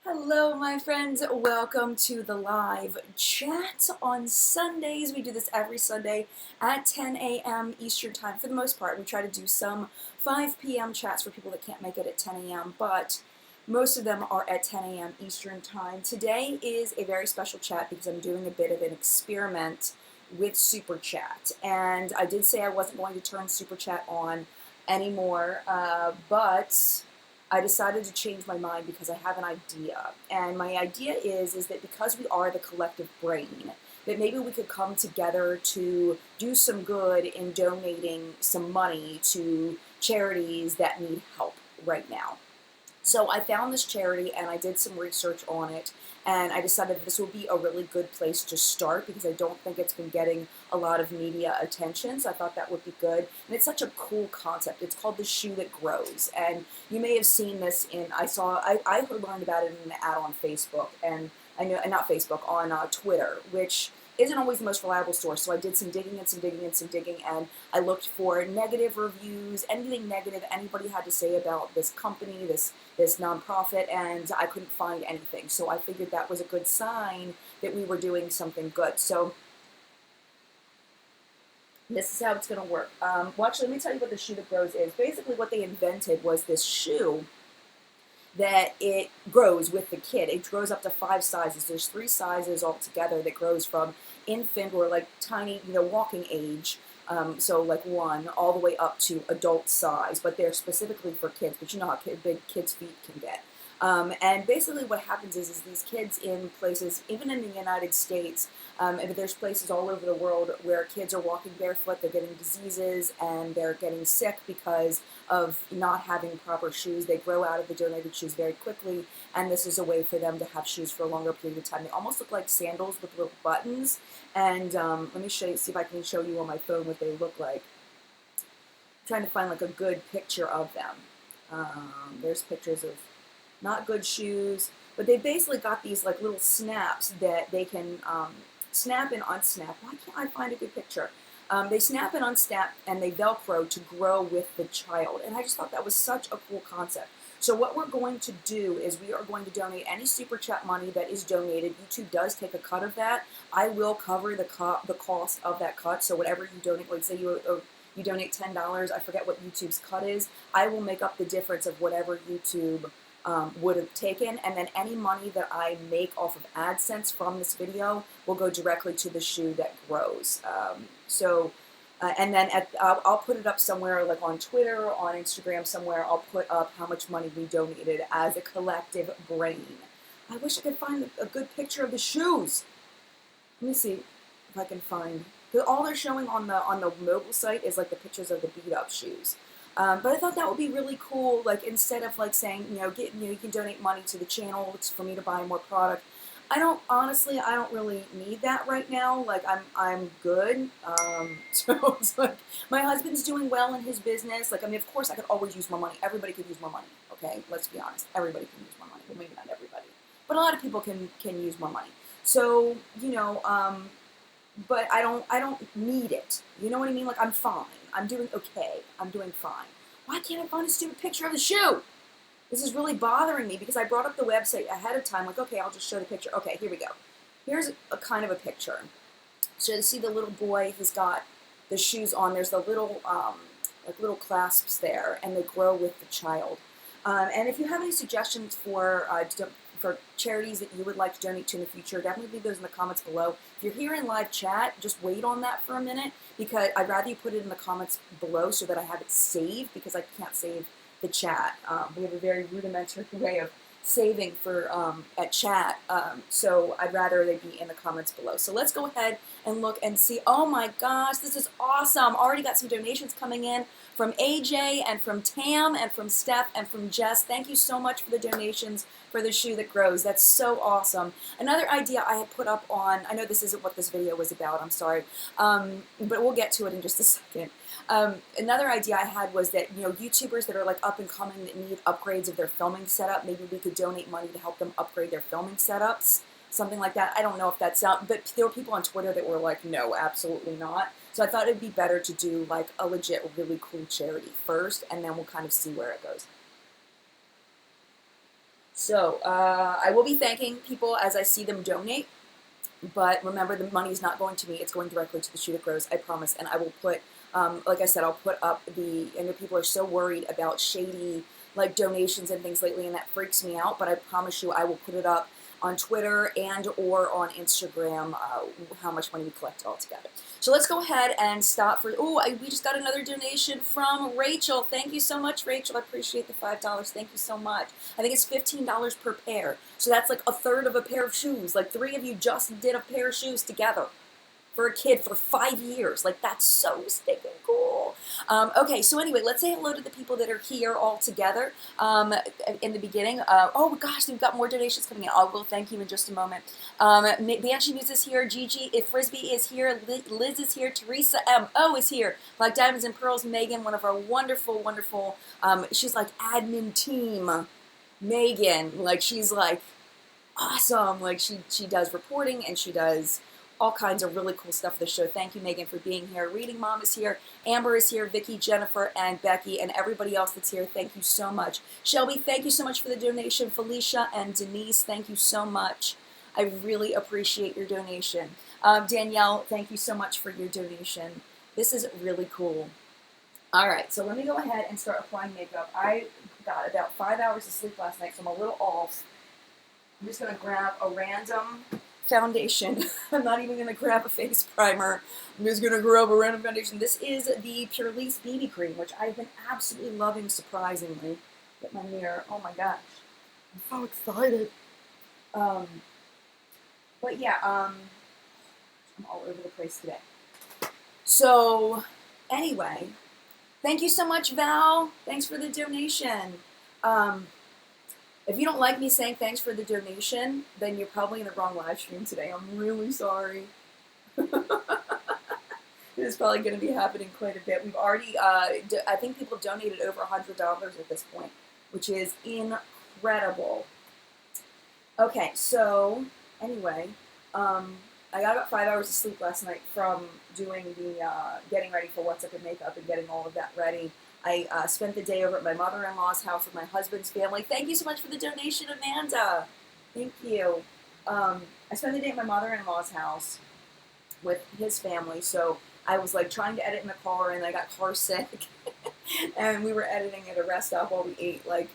Hello, my friends. Welcome to the live chat on Sundays. We do this every Sunday at 10 a.m. Eastern Time. For the most part, we try to do some 5 p.m. chats for people that can't make it at 10 a.m., but most of them are at 10 a.m. Eastern Time. Today is a very special chat because I'm doing a bit of an experiment with Super Chat. And I did say I wasn't going to turn Super Chat on anymore, but I decided to change my mind because I have an idea. And my idea is that because we are the collective brain, that maybe we could come together to do some good in donating some money to charities that need help right now. So I found this charity and I did some research on it, and I decided this would be a really good place to start because I don't think it's been getting a lot of media attention, so I thought that would be good. And it's such a cool concept. It's called The Shoe That Grows, and you may have seen this I learned about it in an ad on Facebook, and I know, and not Facebook, on Twitter, which isn't always the most reliable source. So I did some digging and some digging and some digging, and I looked for negative reviews, anything negative anybody had to say about this company, this nonprofit, and I couldn't find anything. So I figured that was a good sign that we were doing something good. So this is how it's going to work. Well, actually, let me tell you what the Shoe That Grows is. Basically, what they invented was this shoe that it grows with the kid. It grows up to 5 sizes. There's 3 sizes altogether that grows from infant or like tiny, walking age, so like 1 all the way up to adult size, but they're specifically for kids, but you know how big kids' feet can get. And basically what happens is these kids in places, even in the United States, and there's places all over the world where kids are walking barefoot, they're getting diseases, and they're getting sick because of not having proper shoes. They grow out of the donated shoes very quickly, and this is a way for them to have shoes for a longer period of time. They almost look like sandals with little buttons, and let me see if I can show you on my phone what they look like. I'm trying to find like a good picture of them. There's pictures of not good shoes, but they basically got these like little snaps that they can snap and unsnap. Why can't I find a good picture? They snap and unsnap, and they Velcro to grow with the child. And I just thought that was such a cool concept. So what we're going to do is we are going to donate any Super Chat money that is donated. YouTube does take a cut of that. I will cover the cost of that cut. So whatever you donate, like say you donate $10, I forget what YouTube's cut is, I will make up the difference of whatever YouTube would have taken, and then any money that I make off of AdSense from this video will go directly to the Shoe That Grows. And then I'll put it up somewhere, like on Twitter or on Instagram somewhere. I'll put up how much money we donated as a collective brain. I wish I could find a good picture of the shoes. Let me see if I can find, because all they're showing on the mobile site is like the pictures of the beat up shoes. But I thought that would be really cool, like instead of like saying, you can donate money to the channel for me to buy more product. Honestly, I don't really need that right now. Like I'm good. So it's like my husband's doing well in his business. Like, I mean, of course I could always use more money. Everybody could use more money. Okay, let's be honest. Everybody can use more money. Well, maybe not everybody, but a lot of people can use more money. So, but I don't need it. You know what I mean? Like, I'm fine. I'm doing okay. I'm doing fine. Why can't I find a stupid picture of the shoe? This is really bothering me because I brought up the website ahead of time. Like, okay, I'll just show the picture. Okay, here we go. Here's a kind of a picture. So you see the little boy, he's got the shoes on. There's the little, like little clasps there, and they grow with the child. And if you have any suggestions for charities that you would like to donate to in the future, definitely leave those in the comments below. If you're here in live chat, just wait on that for a minute, because I'd rather you put it in the comments below so that I have it saved, because I can't save the chat. We have a very rudimentary way of saving for at chat, so I'd rather they be in the comments below. So let's go ahead and look and see. Oh my gosh, this is awesome. Already got some donations coming in from AJ and from Tam and from Steph and from Jess. Thank you so much for the donations for the Shoe That Grows. That's so awesome. Another idea I had put up on, I know this isn't what this video was about, I'm sorry, but we'll get to it in just a second. Another idea I had was that, YouTubers that are like up and coming that need upgrades of their filming setup, maybe we could donate money to help them upgrade their filming setups, something like that. I don't know if that's out, but there were people on Twitter that were like, no, absolutely not. So I thought it'd be better to do like a legit, really cool charity first, and then we'll kind of see where it goes. So I will be thanking people as I see them donate. But remember, the money is not going to me. It's going directly to the Shoe That Grows, I promise. And I will put, like I said, I'll put up I know people are so worried about shady, like, donations and things lately, and that freaks me out. But I promise you, I will put it up on Twitter and or on Instagram, how much money we collect all together. So let's go ahead and stop for, we just got another donation from Rachel. Thank you so much, Rachel. I appreciate the $5. Thank you so much. I think it's $15 per pair. So that's like a third of a pair of shoes. Like 3 of you just did a pair of shoes together for a kid for 5 years. Like, that's so stinking cool. Okay, so anyway, let's say hello to the people that are here all together in the beginning. Oh gosh, we've got more donations coming in. I will thank you in just a moment. Banshee News is here. Gigi Frisbee is here. Liz is here. Teresa M.O. is here. Black Diamonds and Pearls Megan, one of our wonderful, wonderful, she's like admin team Megan. Like, she's like awesome. Like, she does reporting and she does all kinds of really cool stuff for the show. Thank you, Megan, for being here. Reading Mom is here. Amber is here. Vicky, Jennifer, and Becky, and everybody else that's here. Thank you so much. Shelby, thank you so much for the donation. Felicia and Denise, thank you so much. I really appreciate your donation. Danielle, thank you so much for your donation. This is really cool. All right, so let me go ahead and start applying makeup. I got about 5 hours of sleep last night, so I'm a little off. I'm just going to grab a random foundation. I'm not even going to grab a face primer. I'm just going to grab a random foundation. This is the Purlisse BB Cream, which I've been absolutely loving, surprisingly. Get my mirror. Oh my gosh. I'm so excited. But yeah, I'm all over the place today. So, anyway, thank you so much, Val. Thanks for the donation. If you don't like me saying thanks for the donation, then you're probably in the wrong live stream today. I'm really sorry. This is probably going to be happening quite a bit. We've already, I think people donated over $100 at this point, which is incredible. Okay, so anyway, I got about 5 hours of sleep last night from doing the getting ready for What's Up in Makeup and getting all of that ready. I spent the day over at my mother-in-law's house with my husband's family. Thank you so much for the donation, Amanda. Thank you. I spent the day at my mother-in-law's house with his family, so I was like trying to edit in the car, and I got car sick. And we were editing at a rest stop while we ate like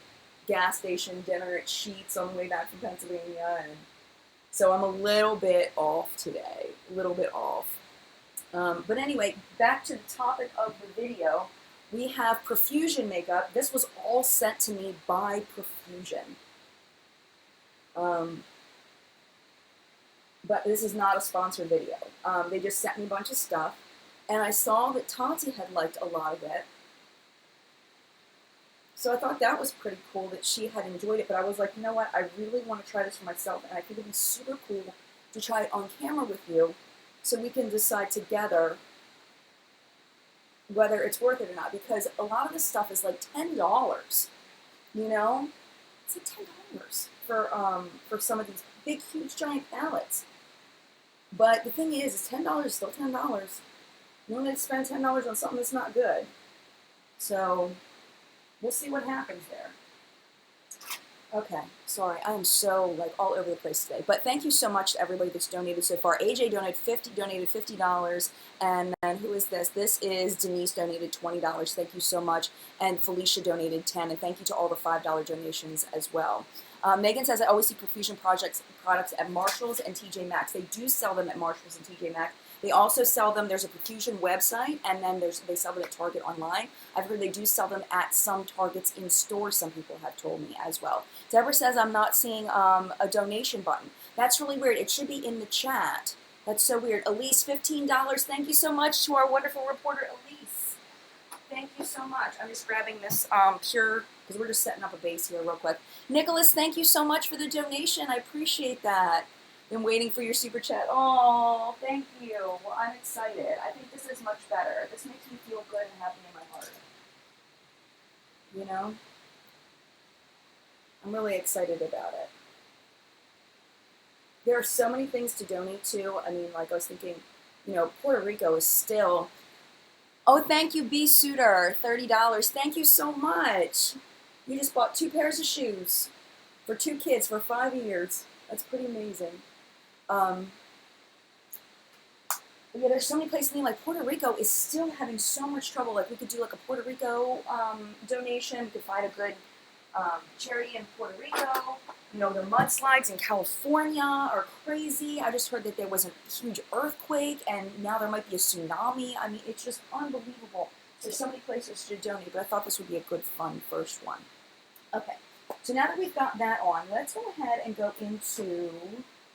gas station dinner at Sheetz on the way back from Pennsylvania, and so I'm a little bit off today, a little bit off. But anyway, back to the topic of the video. We have Profusion Makeup. This was all sent to me by Profusion. But this is not a sponsored video. They just sent me a bunch of stuff, and I saw that Tati had liked a lot of it. So I thought that was pretty cool that she had enjoyed it, but I was like, you know what, I really want to try this for myself, and I think it'd be super cool to try it on camera with you so we can decide together whether it's worth it or not, because a lot of this stuff is like $10, you know? It's like $10 for some of these big, huge, giant palettes. But the thing is $10 is still $10. You don't need to spend $10 on something that's not good. So we'll see what happens there. Okay, sorry, I am so like all over the place today. But thank you so much to everybody that's donated so far. AJ donated $50, and then who is this? This is Denise donated $20. Thank you so much. And Felicia donated $10, and thank you to all the $5 donations as well. Megan says, I always see Profusion products at Marshalls and TJ Maxx. They do sell them at Marshalls and TJ Maxx. They also sell them, there's a Profusion website, and then they sell them at Target online. I've heard they do sell them at some Targets in store, some people have told me as well. Deborah says, I'm not seeing a donation button. That's really weird. It should be in the chat. That's so weird. Elise, $15. Thank you so much to our wonderful reporter, Elise. Thank you so much. I'm just grabbing this pure, because we're just setting up a base here real quick. Nicholas, thank you so much for the donation. I appreciate that. Been waiting for your super chat. Oh, thank you. Well, I'm excited. I think this is much better. This makes me feel good and happy in my heart. You know? I'm really excited about it. There are so many things to donate to. I mean, like I was thinking, you know, Puerto Rico is still... Oh, thank you, B Suitor, $30. Thank you so much. You just bought 2 pairs of shoes. For 2 kids for 5 years. That's pretty amazing. Yeah, there's so many places. Like Puerto Rico is still having so much trouble. Like we could do like a Puerto Rico donation. We could find a good charity in Puerto Rico. You know, the mudslides in California are crazy. I just heard that there was a huge earthquake, and now there might be a tsunami. I mean, it's just unbelievable. There's so many places to donate, but I thought this would be a good, fun first one. Okay, so now that we've got that on, let's go ahead and go into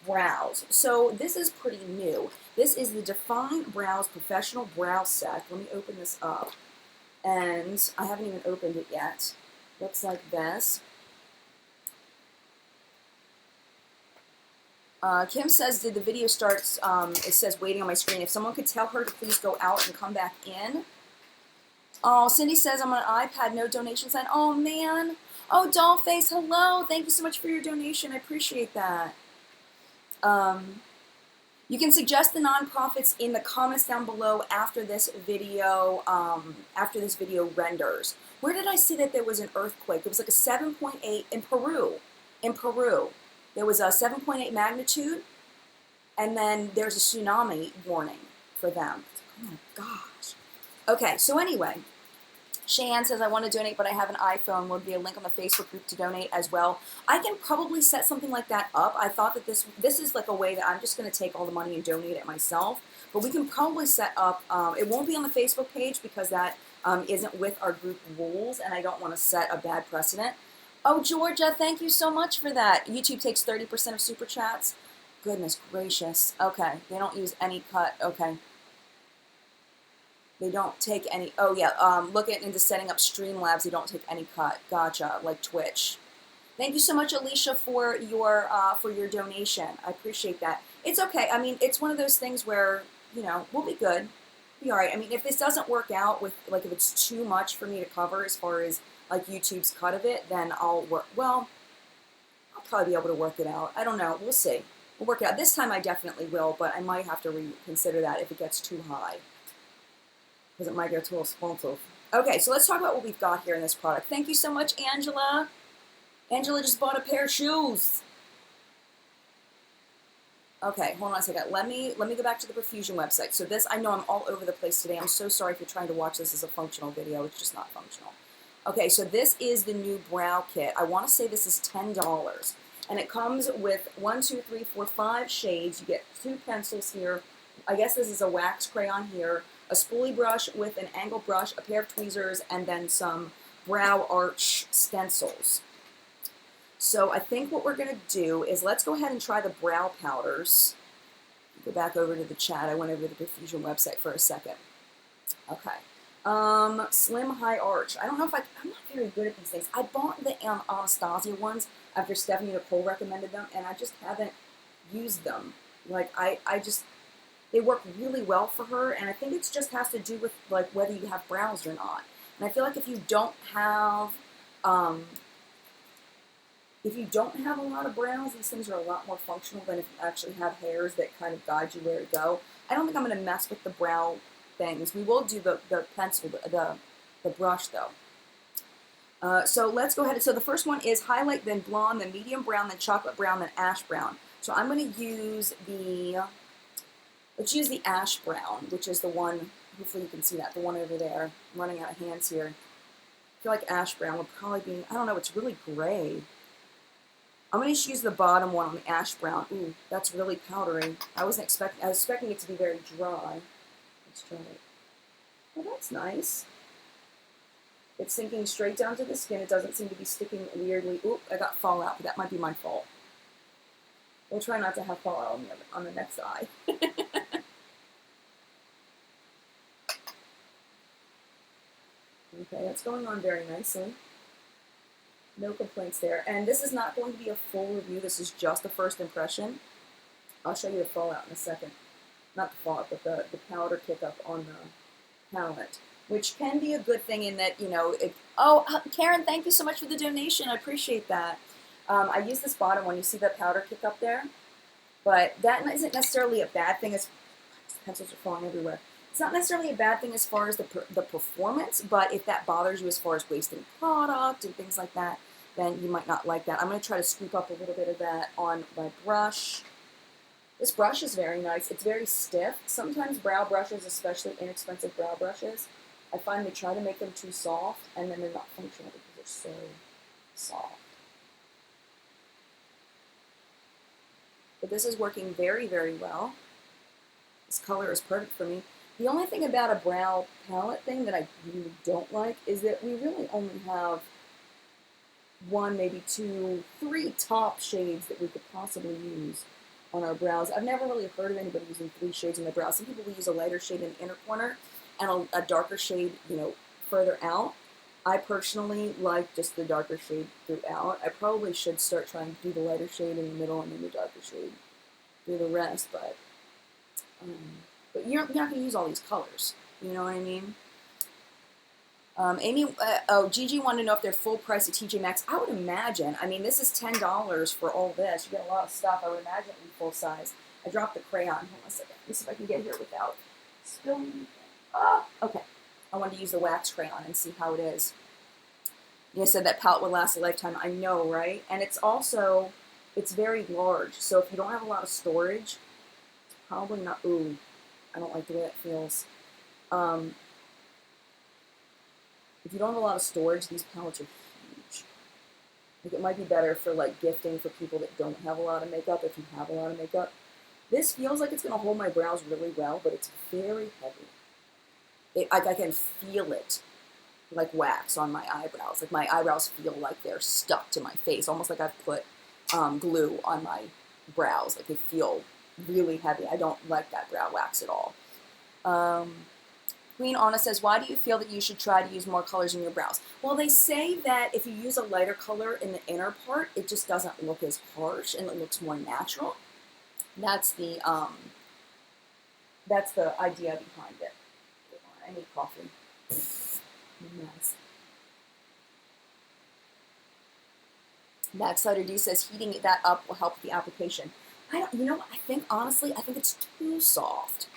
brows. So this is pretty new. This is the Define Brows Professional Brow Set. Let me open this up. And I haven't even opened it yet. Looks like this. Kim says, did the video start, it says waiting on my screen. If someone could tell her to please go out and come back in. Oh, Cindy says, I'm on an iPad, no donation sign. Oh, man. Oh, Dollface, hello. Thank you so much for your donation. I appreciate that. You can suggest the nonprofits in the comments down below after this video renders. Where did I see that there was an earthquake? It was like a 7.8 in Peru. In Peru. There was a 7.8 magnitude, and then there's a tsunami warning for them. Oh my gosh. Okay, so anyway, Cheyenne says, I want to donate, but I have an iPhone. Will there be a link on the Facebook group to donate as well? I can probably set something like that up. I thought that this is like a way that I'm just going to take all the money and donate it myself. But we can probably set up, it won't be on the Facebook page because that isn't with our group rules, and I don't want to set a bad precedent. Oh, Georgia, thank you so much for that. YouTube takes 30% of Super Chats. Goodness gracious. Okay, they don't use any cut. Okay. They don't take any, oh yeah, look into setting up Streamlabs. They don't take any cut. Gotcha, like Twitch. Thank you so much, Alicia, for your donation. I appreciate that. It's okay. I mean, it's one of those things where, you know, we'll be good. Be all right. I mean, if this doesn't work out with, like, if it's too much for me to cover as far as, like, YouTube's cut of it, then I'll probably be able to work it out. I don't know. We'll see. We'll work it out. This time I definitely will, but I might have to reconsider that if it gets too high, because it might get too expensive. Okay, so let's talk about what we've got here in this product. Thank you so much, Angela. Angela just bought a pair of shoes. Okay, hold on a second. Let me go back to the Profusion website. So this, I know I'm all over the place today. I'm so sorry if you're trying to watch this as a functional video. It's just not functional. Okay, so this is the new brow kit. I want to say this is $10. And it comes with 1, 2, 3, 4, 5 shades. You get 2 pencils here. I guess this is a wax crayon here, a spoolie brush with an angle brush, a pair of tweezers, and then some brow arch stencils. So I think what we're going to do is let's go ahead and try the brow powders. Go back over to the chat. I went over to the Profusion website for a second. Okay. Slim High Arch. I don't know if I'm not very good at these things. I bought the Anastasia ones after Stephanie Nicole recommended them, and I just haven't used them. Like, they work really well for her, and I think it just has to do with, like, whether you have brows or not. And I feel like if you don't have a lot of brows, these things are a lot more functional than if you actually have hairs that kind of guide you where to go. I don't think I'm going to mess with the brow things. We will do the pencil, the brush, though. So let's go ahead. So the first one is highlight, then blonde, then medium brown, then chocolate brown, then ash brown. So I'm going to use let's use the ash brown, which is the one, hopefully you can see that, the one over there. I'm running out of hands here. I feel like ash brown would probably be, I don't know, it's really gray. I'm going to use the bottom one on the ash brown. Ooh, that's really powdery. I was expecting it to be very dry. Let's try it. Oh, that's nice. It's sinking straight down to the skin. It doesn't seem to be sticking weirdly. Ooh, I got fallout, but that might be my fault. We'll try not to have fallout on the next eye. Okay, that's going on very nicely. No complaints there. And this is not going to be a full review. This is just a first impression. I'll show you the fallout in a second. Not the fallout, but the powder kick up on the palette, which can be a good thing in that, you know, Karen, thank you so much for the donation. I appreciate that. I use this bottom one. You see that powder kick up there? But that isn't necessarily a bad thing. Pencils are falling everywhere. It's not necessarily a bad thing as far as the performance, but if that bothers you as far as wasting product and things like that, then you might not like that. I'm going to try to scoop up a little bit of that on my brush. This brush is very nice. It's very stiff. Sometimes brow brushes, especially inexpensive brow brushes, I find they try to make them too soft, and then they're not functional because they're so soft. But this is working very, very well. This color is perfect for me. The only thing about a brow palette thing that I really don't like is that we really only have one, maybe two, three top shades that we could possibly use on our brows. I've never really heard of anybody using 3 shades in their brows. Some people will use a lighter shade in the inner corner and a darker shade, you know, further out. I personally like just the darker shade throughout. I probably should start trying to do the lighter shade in the middle and then the darker shade through the rest, but you're not going to use all these colors. You know what I mean? Gigi wanted to know if they're full price at TJ Maxx. I would imagine. I mean, this is $10 for all this. You get a lot of stuff. I would imagine it would be full size. I dropped the crayon. Hold on a second. Let me see if I can get here without spilling anything. Okay. I wanted to use the wax crayon and see how it is. You said that palette would last a lifetime. I know, right? And it's also, it's very large. So if you don't have a lot of storage, it's probably not, ooh, I don't like the way it feels. If you don't have a lot of storage, these palettes are huge. Like, it might be better for like gifting for people that don't have a lot of makeup if you have a lot of makeup. This feels like it's going to hold my brows really well, but it's very heavy. I can feel it like wax on my eyebrows. Like my eyebrows feel like they're stuck to my face, almost like I've put glue on my brows. Like they feel really heavy. I don't like that brow wax at all. Queen Anna says, why do you feel that you should try to use more colors in your brows? Well, they say that if you use a lighter color in the inner part, it just doesn't look as harsh and it looks more natural. That's the idea behind it. I need coffee. Nice. Backslider D says heating that up will help the application. You know what? Honestly, I think it's too soft.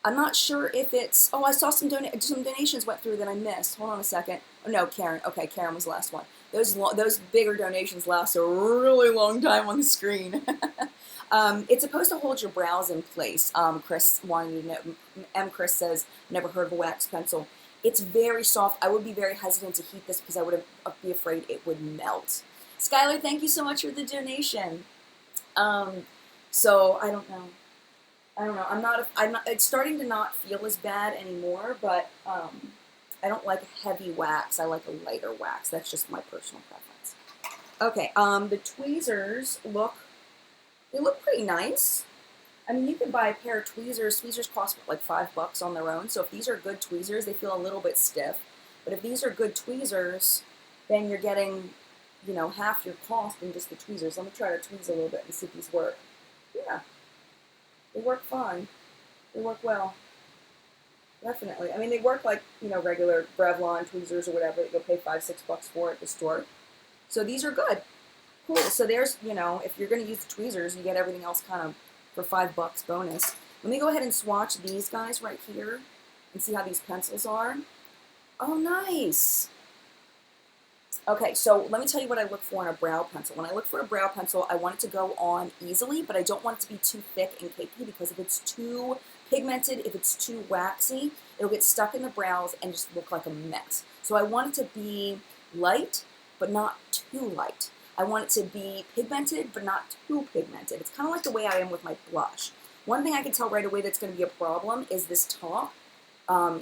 I'm not sure if it's, oh, I saw some donations went through that I missed. Hold on a second. Oh, no, Karen. Okay, Karen was the last one. Those bigger donations last a really long time on the screen. It's supposed to hold your brows in place. Chris wanted to know, Chris says, never heard of a wax pencil. It's very soft. I would be very hesitant to heat this because I would be afraid it would melt. Skylar, thank you so much for the donation. So I don't know. I'm not. It's starting to not feel as bad anymore, but I don't like heavy wax. I like a lighter wax. That's just my personal preference. Okay. The tweezers look pretty nice. I mean, you can buy a pair of tweezers. Tweezers cost like $5 on their own. So if these are good tweezers, they feel a little bit stiff. But if these are good tweezers, then you're getting, you know, half your cost in just the tweezers. Let me try to tweeze a little bit and see if these work. Yeah. They work fine. They work well. Definitely. I mean, they work like, you know, regular Brevlon tweezers or whatever that you'll pay $5-6 for at the store. So these are good. Cool. So there's, you know, if you're going to use the tweezers, you get everything else kind of for $5 bonus. Let me go ahead and swatch these guys right here and see how these pencils are. Oh, nice. Okay, so let me tell you what I look for in a brow pencil. When I look for a brow pencil, I want it to go on easily, but I don't want it to be too thick and cakey because if it's too pigmented, if it's too waxy, it'll get stuck in the brows and just look like a mess. So I want it to be light, but not too light. I want it to be pigmented, but not too pigmented. It's kind of like the way I am with my blush. One thing I can tell right away that's going to be a problem is this top.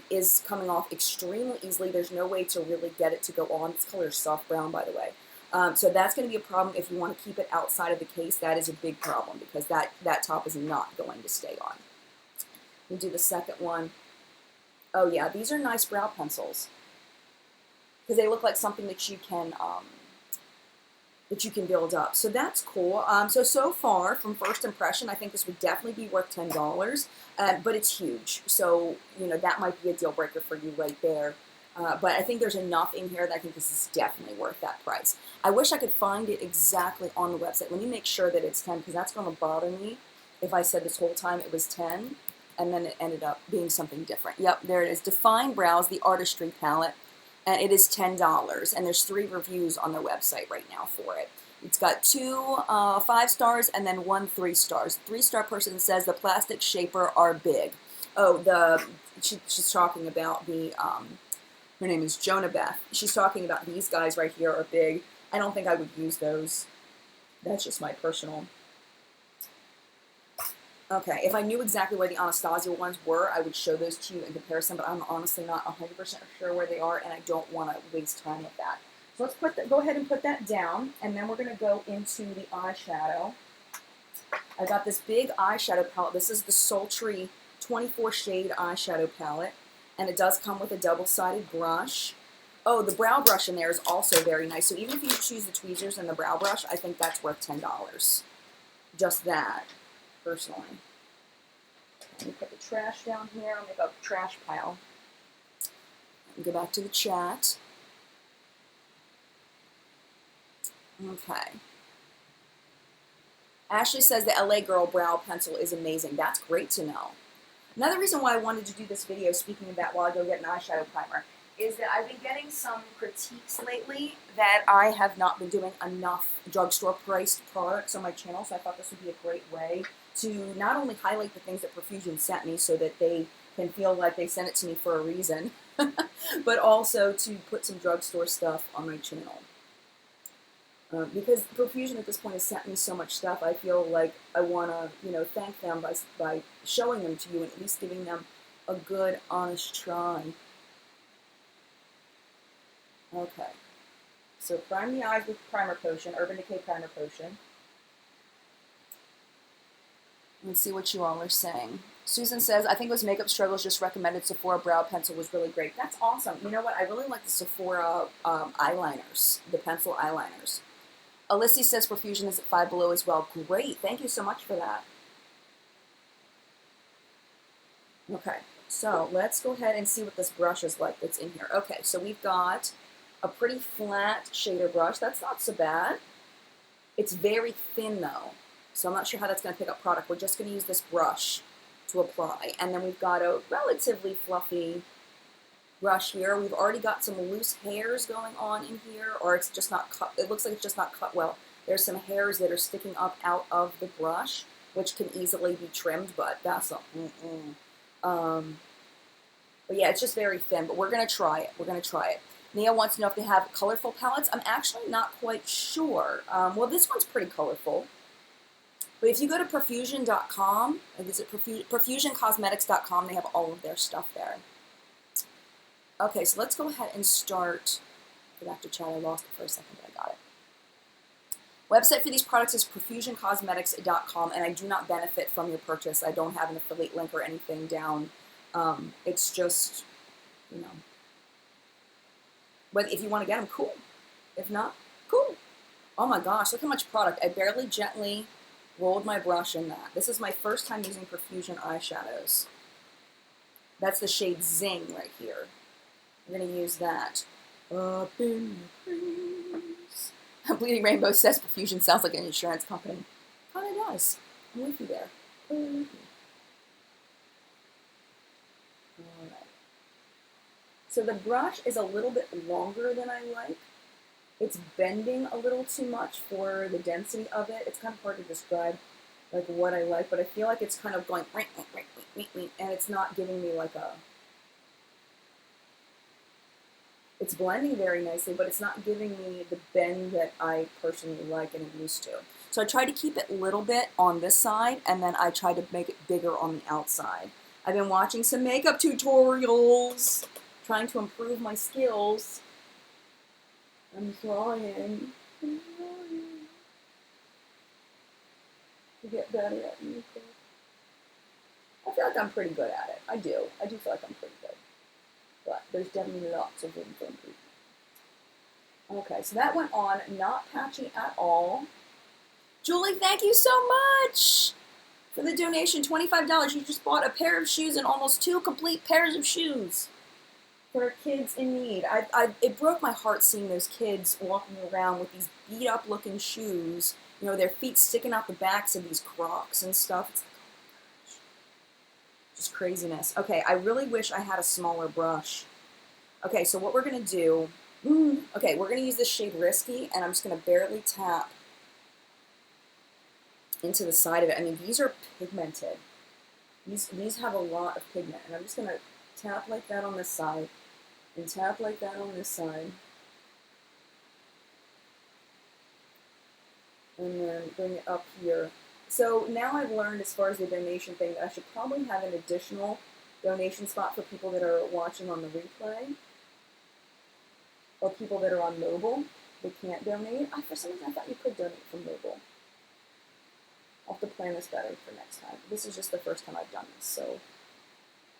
Is coming off extremely easily. There's no way to really get it to go on. This color is soft brown, by the way. So that's going to be a problem if you want to keep it outside of the case. That is a big problem because that top is not going to stay on. We'll do the second one. Oh yeah, these are nice brow pencils because they look like something that you can build up. So that's cool. So far, from first impression, I think this would definitely be worth $10, but it's huge. So, you know, that might be a deal breaker for you right there. But I think there's enough in here that I think this is definitely worth that price. I wish I could find it exactly on the website. Let me make sure that it's 10 because that's going to bother me if I said this whole time it was 10 and then it ended up being something different. Yep, there it is. Define Brows, the Artistry Palette. and it is $10. And there's 3 reviews on their website right now for it. It's got 2 5 stars and then 1 3 stars. 3-star person says the plastic shaper are big. Oh, she's talking about the her name is Jonah Beth. She's talking about these guys right here are big. I don't think I would use those. That's just my personal. Okay, if I knew exactly where the Anastasia ones were, I would show those to you in comparison, but I'm honestly not 100% sure where they are, and I don't want to waste time with that. So let's go ahead and put that down, and then we're going to go into the eyeshadow. I got this big eyeshadow palette. This is the Sultry 24 shade eyeshadow palette, and it does come with a double-sided brush. Oh, the brow brush in there is also very nice. So even if you choose the tweezers and the brow brush, I think that's worth $10. Just that, personally. Let me put the trash down here. I'll make a trash pile. And go back to the chat. Okay. Ashley says the LA Girl brow pencil is amazing. That's great to know. Another reason why I wanted to do this video, speaking of that while I go get an eyeshadow primer, is that I've been getting some critiques lately that I have not been doing enough drugstore priced products on my channel, so I thought this would be a great way to not only highlight the things that Profusion sent me so that they can feel like they sent it to me for a reason, but also to put some drugstore stuff on my channel. Because Profusion at this point has sent me so much stuff, I feel like I want to, thank them by showing them to you and at least giving them a good, honest try. Okay, so prime the eyes with Primer Potion, Urban Decay Primer Potion. Let's see what you all are saying. Susan says, I think it was Makeup Struggles just recommended Sephora Brow Pencil was really great. That's awesome. You know what? I really like the Sephora eyeliners, the pencil eyeliners. Alyssa says Profusion is at 5 Below as well. Great. Thank you so much for that. Okay, so let's go ahead and see what this brush is like that's in here. Okay, so we've got a pretty flat shader brush. That's not so bad. It's very thin though, so I'm not sure how that's going to pick up product. We're just going to use this brush to apply. And then we've got a relatively fluffy brush here. We've already got some loose hairs going on in here, or it's just not cut. It looks like it's just not cut well. There's some hairs that are sticking up out of the brush, which can easily be trimmed, but that's a but yeah, it's just very thin, but we're going to try it. We're going to try it. Nia wants to know if they have colorful palettes. I'm actually not quite sure. Well, this one's pretty colorful. But if you go to Profusion.com, is it ProfusionCosmetics.com, they have all of their stuff there. Okay, so let's go ahead and start. Go back to chat. I lost it for a second, but I got it. Website for these products is ProfusionCosmetics.com, and I do not benefit from your purchase. I don't have an affiliate link or anything down. It's just, but if you want to get them, cool. If not, cool. Oh my gosh, look how much product. I barely gently rolled my brush in that. This is my first time using Profusion eyeshadows. That's the shade Zing right here. I'm going to use that. Up in the breeze. Bleeding Rainbow says Profusion sounds like an insurance company. Kind of does. I'm with you there. Alright. So the brush is a little bit longer than I like. It's bending a little too much for the density of it. It's kind of hard to describe like what I like, but I feel like it's kind of going and it's not giving me like a... It's blending very nicely, but it's not giving me the bend that I personally like and am used to. So I try to keep it a little bit on this side, and then I try to make it bigger on the outside. I've been watching some makeup tutorials, trying to improve my skills. I'm trying to get better at makeup. I feel like I'm pretty good at it. I do feel like I'm pretty good. But there's definitely lots of room for improvement. Okay, so that went on, not patchy at all. Julie, thank you so much for the donation, $25. You just bought a pair of shoes and almost 2 complete pairs of shoes for kids in need. It broke my heart seeing those kids walking around with these beat up looking shoes, their feet sticking out the backs of these Crocs and stuff. It's like, oh my gosh. Just craziness. Okay, I really wish I had a smaller brush. Okay, so what we're going to do, okay, we're going to use this shade Risky, and I'm just going to barely tap into the side of it. I mean, these are pigmented. These have a lot of pigment, and I'm just going to tap like that on this side, and tap like that on this side, and then bring it up here. So now I've learned, as far as the donation thing, that I should probably have an additional donation spot for people that are watching on the replay, or people that are on mobile that can't donate. For some reason I thought you could donate from mobile. I'll have to plan this better for next time. This is just the first time I've done this, so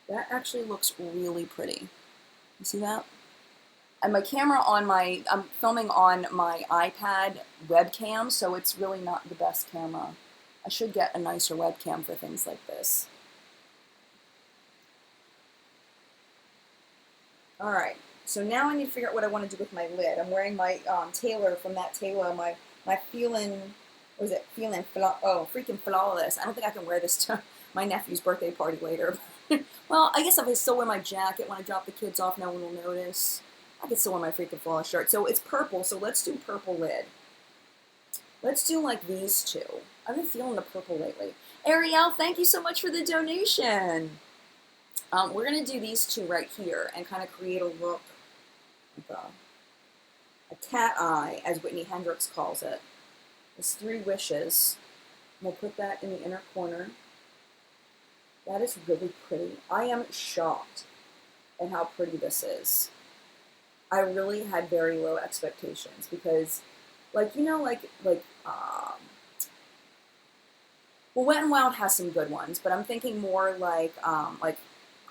that actually looks really pretty. You see that? And my camera on my, I'm filming on my iPad webcam, so it's really not the best camera. I should get a nicer webcam for things like this. All right, so now I need to figure out what I want to do with my lid. I'm wearing my tailor from that tailor, my Feelin', what is it? Freaking Flawless. I don't think I can wear this to my nephew's birthday party later. Well, I guess if I still wear my jacket when I drop the kids off, no one will notice. I could still wear my freaking Flawless shirt. So it's purple, so let's do purple lid. Let's do like these two. I've been feeling the purple lately. Ariel, thank you so much for the donation. We're going to do these two right here and kind of create a look, like a cat eye, as Whitney Hendricks calls it. It's 3 wishes. We'll put that in the inner corner. That is really pretty. I am shocked at how pretty this is. I really had very low expectations because, like, you know, well, Wet n Wild has some good ones, but I'm thinking more like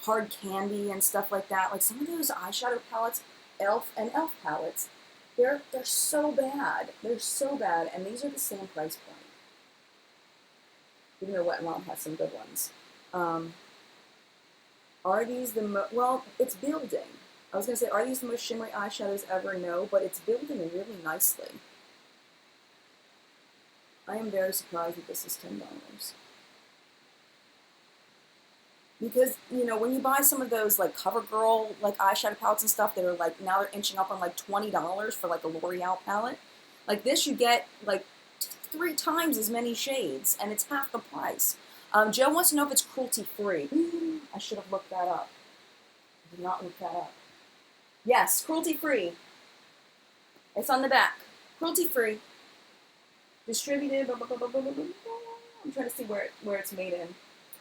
Hard Candy and stuff like that. Like some of those eyeshadow palettes, Elf palettes, they're so bad. They're so bad, and these are the same price point. Even though Wet n Wild has some good ones. Are these the well, it's building. I was going to say, are these the most shimmery eyeshadows ever? No, but it's building really nicely. I am very surprised that this is $10. Because, you know, when you buy some of those, like, CoverGirl, like, eyeshadow palettes and stuff that are, like, now they're inching up on, like, $20 for, like, a L'Oreal palette. Like, this you get, like, 3 times as many shades, and it's half the price. Joe wants to know if it's cruelty-free. I should have looked that up. I did not look that up. Yes, cruelty-free. It's on the back. Cruelty-free. Distributed. Blah, blah, blah, blah, blah, blah, blah. I'm trying to see where it's made in.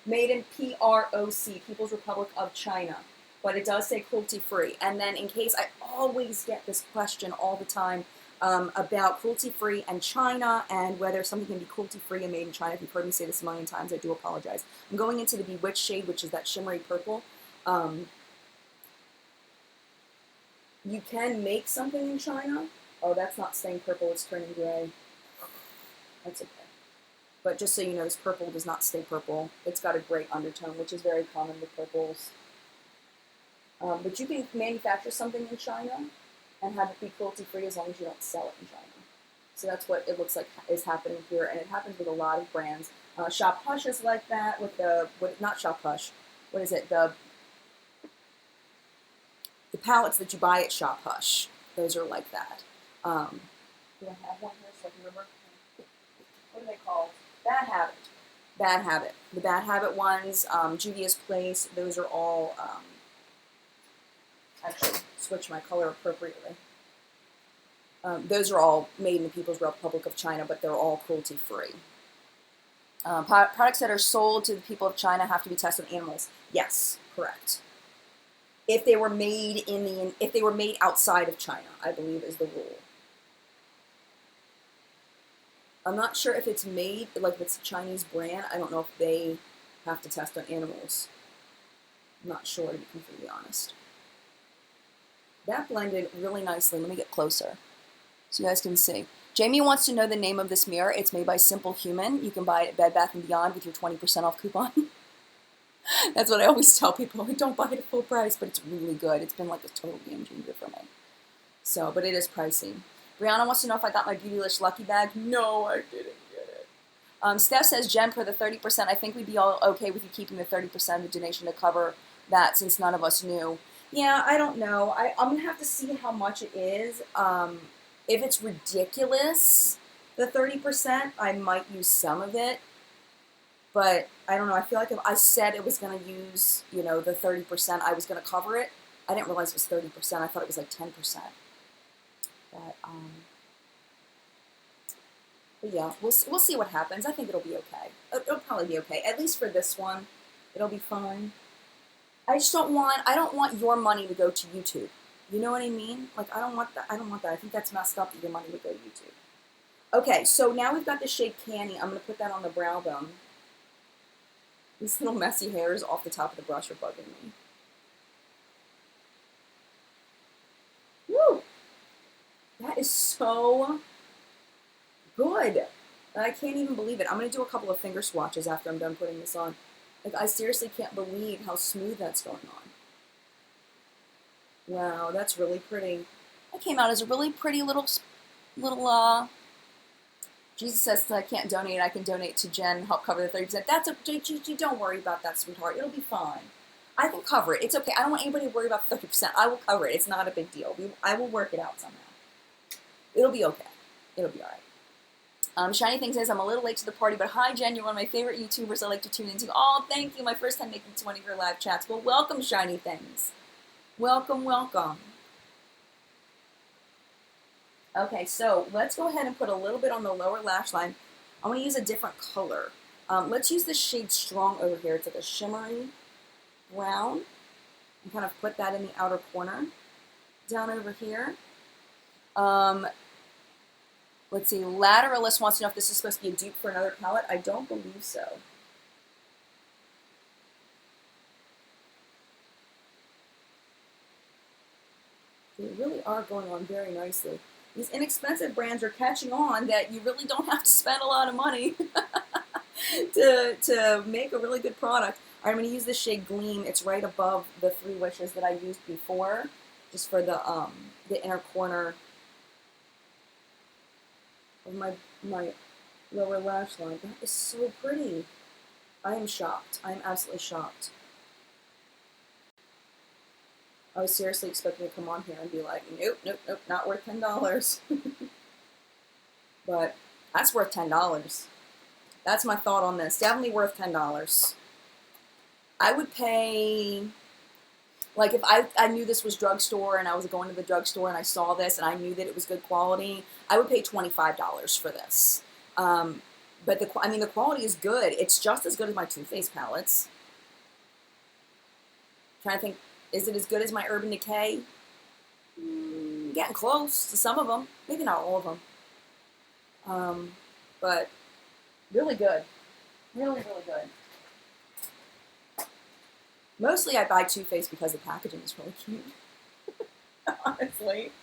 Made in PROC, People's Republic of China. But it does say cruelty-free. And then in case, I always get this question all the time about cruelty-free and China and whether something can be cruelty-free and made in China. If you've heard me say this a million times, I do apologize. I'm going into the Bewitched shade, which is that shimmery purple. You can make something in China. Oh, that's not staying purple, it's turning gray. That's okay. But just so you know, this purple does not stay purple. It's got a gray undertone, which is very common with purples. But you can manufacture something in China and have it be cruelty-free as long as you don't sell it in China. So that's what it looks like is happening here, and it happens with a lot of brands. Shop Hush is like that with not Shop Hush. What is it? The palettes that you buy at Shop Hush. Those are like that. Do I have one here so I can remember? What are they called? Bad Habit. Bad Habit. The Bad Habit ones, Juvia's Place, those are all, actually, switch my color appropriately. Those are all made in the People's Republic of China, but they're all cruelty-free. Products that are sold to the people of China have to be tested on animals. Yes, correct. If they were made if they were made outside of China, I believe is the rule. I'm not sure if it's made, like if it's a Chinese brand. I don't know if they have to test on animals. I'm not sure, to be completely honest. That blended really nicely. Let me get closer so you guys can see. Jamie wants to know the name of this mirror. It's made by Simple Human. You can buy it at Bed Bath & Beyond with your 20% off coupon. That's what I always tell people. Don't buy it at full price, but it's really good. It's been like a total game changer for me. So, but it is pricey. Brianna wants to know if I got my Beautylish Lucky Bag. No, I didn't get it. Steph says, Jen, for the 30%, I think we'd be all okay with you keeping the 30% of the donation to cover that since none of us knew. Yeah, I don't know. I'm gonna have to see how much it is. If it's ridiculous, the 30%, I might use some of it. But I don't know. I feel like if I said it was gonna use, you know, the 30%, I was gonna cover it. I didn't realize it was 30%. I thought it was like 10%. But but yeah, we'll see what happens. I think it'll be okay. It'll probably be okay. At least for this one, it'll be fine. I just I don't want your money to go to YouTube. You know what I mean? Like, I don't want that. I don't want that. I think that's messed up that your money would go to YouTube. Okay, so now we've got the shade Canny. I'm going to put that on the brow bone. These little messy hairs off the top of the brush are bugging me. Woo! That is so good. I can't even believe it. I'm going to do a couple of finger swatches after I'm done putting this on. Like, I seriously can't believe how smooth that's going on. Wow, that's really pretty. That came out as a really pretty little, Jesus says that I can't donate. I can donate to Jen, help cover the 30%. That's a, don't worry about that, sweetheart. It'll be fine. I can cover it. It's okay. I don't want anybody to worry about 30%. I will cover it. It's not a big deal. I will work it out somehow. It'll be okay. It'll be all right. Shiny Thing says, I'm a little late to the party, but hi, Jen. You're one of my favorite YouTubers I like to tune into. Oh, thank you. My first time making one of your live chats. Well, welcome, Shiny Things. Welcome, welcome. Okay, so let's go ahead and put a little bit on the lower lash line. I want to use a different color. Let's use the shade Strong over here. It's like a shimmery brown. And kind of put that in the outer corner. Down over here. Let's see, Lateralist wants to know if this is supposed to be a dupe for another palette. I don't believe so. They really are going on very nicely. These inexpensive brands are catching on that you really don't have to spend a lot of money to make a really good product. All right, I'm going to use the shade Gleam. It's right above the 3 Wishes that I used before, just for the inner corner of my lower lash line. That is so pretty. I am shocked. I am absolutely shocked. I was seriously expecting to come on here and be like, nope, nope, nope, not worth $10. But that's worth $10. That's my thought on this. Definitely worth $10. I would pay, like if I knew this was drugstore and I was going to the drugstore and I saw this and I knew that it was good quality, I would pay $25 for this. But the quality is good. It's just as good as my Too Faced palettes. I'm trying to think. Is it as good as my Urban Decay? Getting close to some of them. Maybe not all of them. But really good. Really, really good. Mostly I buy Too Faced because the packaging is really cute. Honestly.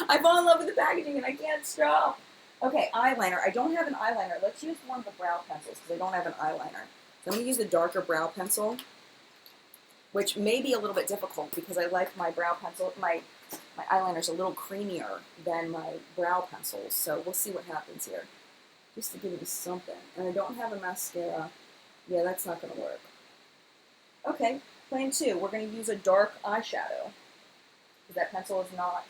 I fall in love with the packaging and I can't stop. Okay, eyeliner. I don't have an eyeliner. Let's use one of the brow pencils because I don't have an eyeliner. So I'm going to use the darker brow pencil, which may be a little bit difficult because I like my brow pencil, my eyeliner's a little creamier than my brow pencils, so we'll see what happens here. Just to give you something. And I don't have a mascara. Yeah, that's not going to work. Okay, plan 2. We're going to use a dark eyeshadow. Because that pencil is not,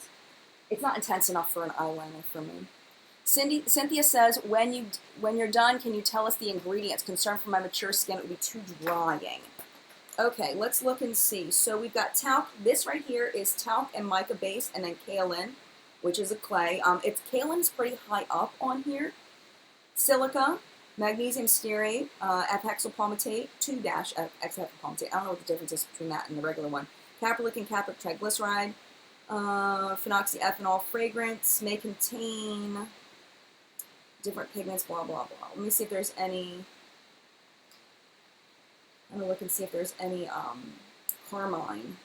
it's not intense enough for an eyeliner for me. Cynthia says, when you're done, can you tell us the ingredients? Concerned for my mature skin, it would be too drying. Okay, let's look and see. So we've got talc. This right here is talc and mica base, and then kaolin, which is a clay. Kaolin's pretty high up on here. Silica, magnesium stearate, epixylpalmitate, 2-epixylpalmitate. I don't know what the difference is between that and the regular one. Caprylic and capric triglyceride, phenoxyethanol fragrance, may contain different pigments, blah, blah, blah. Let me see if there's any... I'm going to look and see if there's any carmine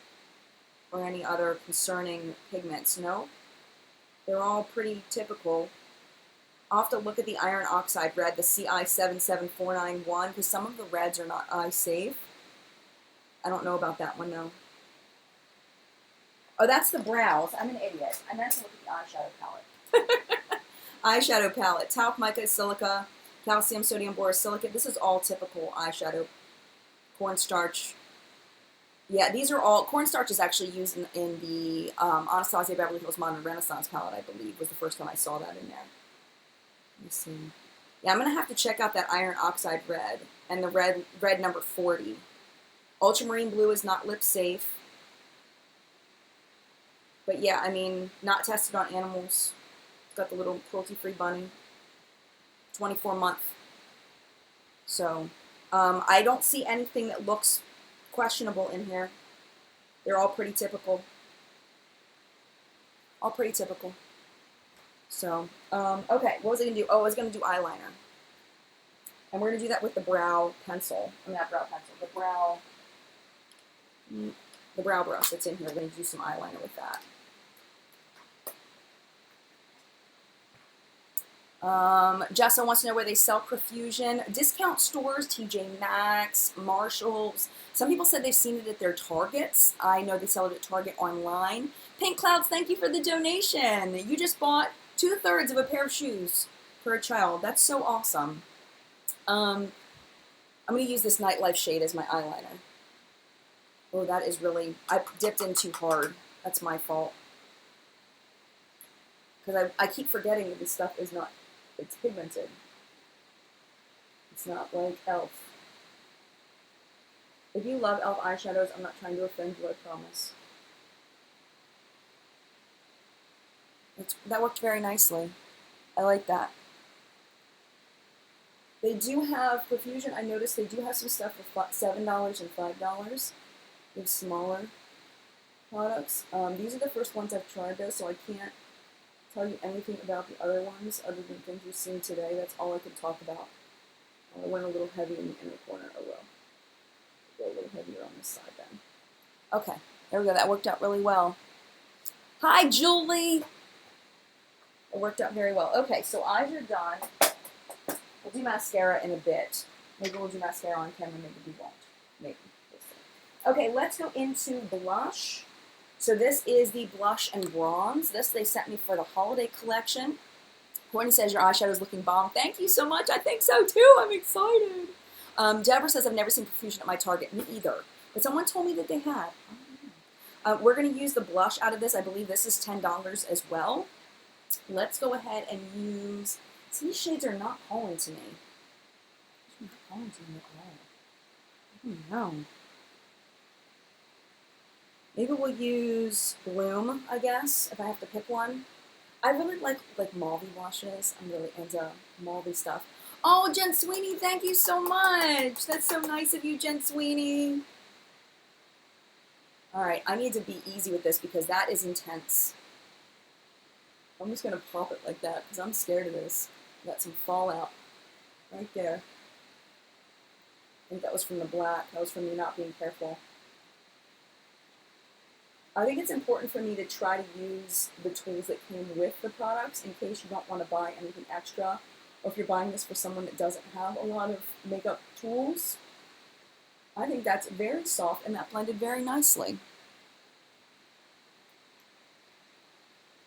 or any other concerning pigments. No, they're all pretty typical. I'll have to look at the iron oxide red, the CI77491, because some of the reds are not eye safe. I don't know about that one, though. Oh, that's the brows. I'm an idiot. I meant to look at the eyeshadow palette. Eyeshadow palette. Talc, mica, silica, calcium, sodium, borosilicate. This is all typical eyeshadow. Cornstarch, Yeah, these are all, cornstarch is actually used in the Anastasia Beverly Hills Modern Renaissance palette, I believe, was the first time I saw that in there. Let me see. Yeah, I'm going to have to check out that Iron Oxide Red and the red number 40. Ultramarine Blue is not lip safe. But yeah, I mean, not tested on animals. It's got the little cruelty-free bunny. 24-month. So, I don't see anything that looks questionable in here. They're all pretty typical. All pretty typical. So, okay, what was I going to do? Oh, I was going to do eyeliner. And we're going to do that with the brow pencil. I mean, not brow pencil, the brow brush that's in here. We're going to do some eyeliner with that. Jessa wants to know where they sell Profusion. Discount stores, TJ Maxx, Marshalls. Some people said they've seen it at their Targets. I know they sell it at Target online. Pink Clouds, thank you for the donation. You just bought 2/3 of a pair of shoes for a child. That's so awesome. I'm going to use this Nightlife shade as my eyeliner. Oh, that is really, I dipped in too hard. That's my fault. Because I keep forgetting that this stuff is not, it's pigmented. It's not like e.l.f. If you love e.l.f. eyeshadows, I'm not trying to offend you, I promise. That worked very nicely. I like that. They do have Profusion. I noticed they do have some stuff for $7 and $5. They have smaller products. These are the first ones I've tried though, so I can't tell you anything about the other ones other than things you've seen today. That's all I can talk about. I went a little heavy in the inner corner. Oh well. Go a little heavier on this side then. Okay, there we go. That worked out really well. Hi, Julie. It worked out very well. Okay, so eyes are done. We'll do mascara in a bit. Maybe we'll do mascara on camera, maybe we won't. Maybe. Okay, let's go into blush. So this is the blush and bronze. This they sent me for the holiday collection. Courtney says your eyeshadow is looking bomb. Thank you so much. I think so too. I'm excited. Deborah says I've never seen Profusion at my Target. Me either. But someone told me that they had. We're going to use the blush out of this. I believe this is $10 as well. Let's go ahead and use... See, these shades are not calling to me. They're not calling to me at all. I don't know. Maybe we'll use Bloom, I guess, if I have to pick one. I really like mauve washes. I'm really into mauve stuff. Oh, Jen Sweeney, thank you so much. That's so nice of you, Jen Sweeney. All right, I need to be easy with this because that is intense. I'm just going to pop it like that because I'm scared of this. Got some fallout right there. I think that was from the black. That was from me not being careful. I think it's important for me to try to use the tools that came with the products in case you don't want to buy anything extra, or if you're buying this for someone that doesn't have a lot of makeup tools. I think that's very soft and that blended very nicely.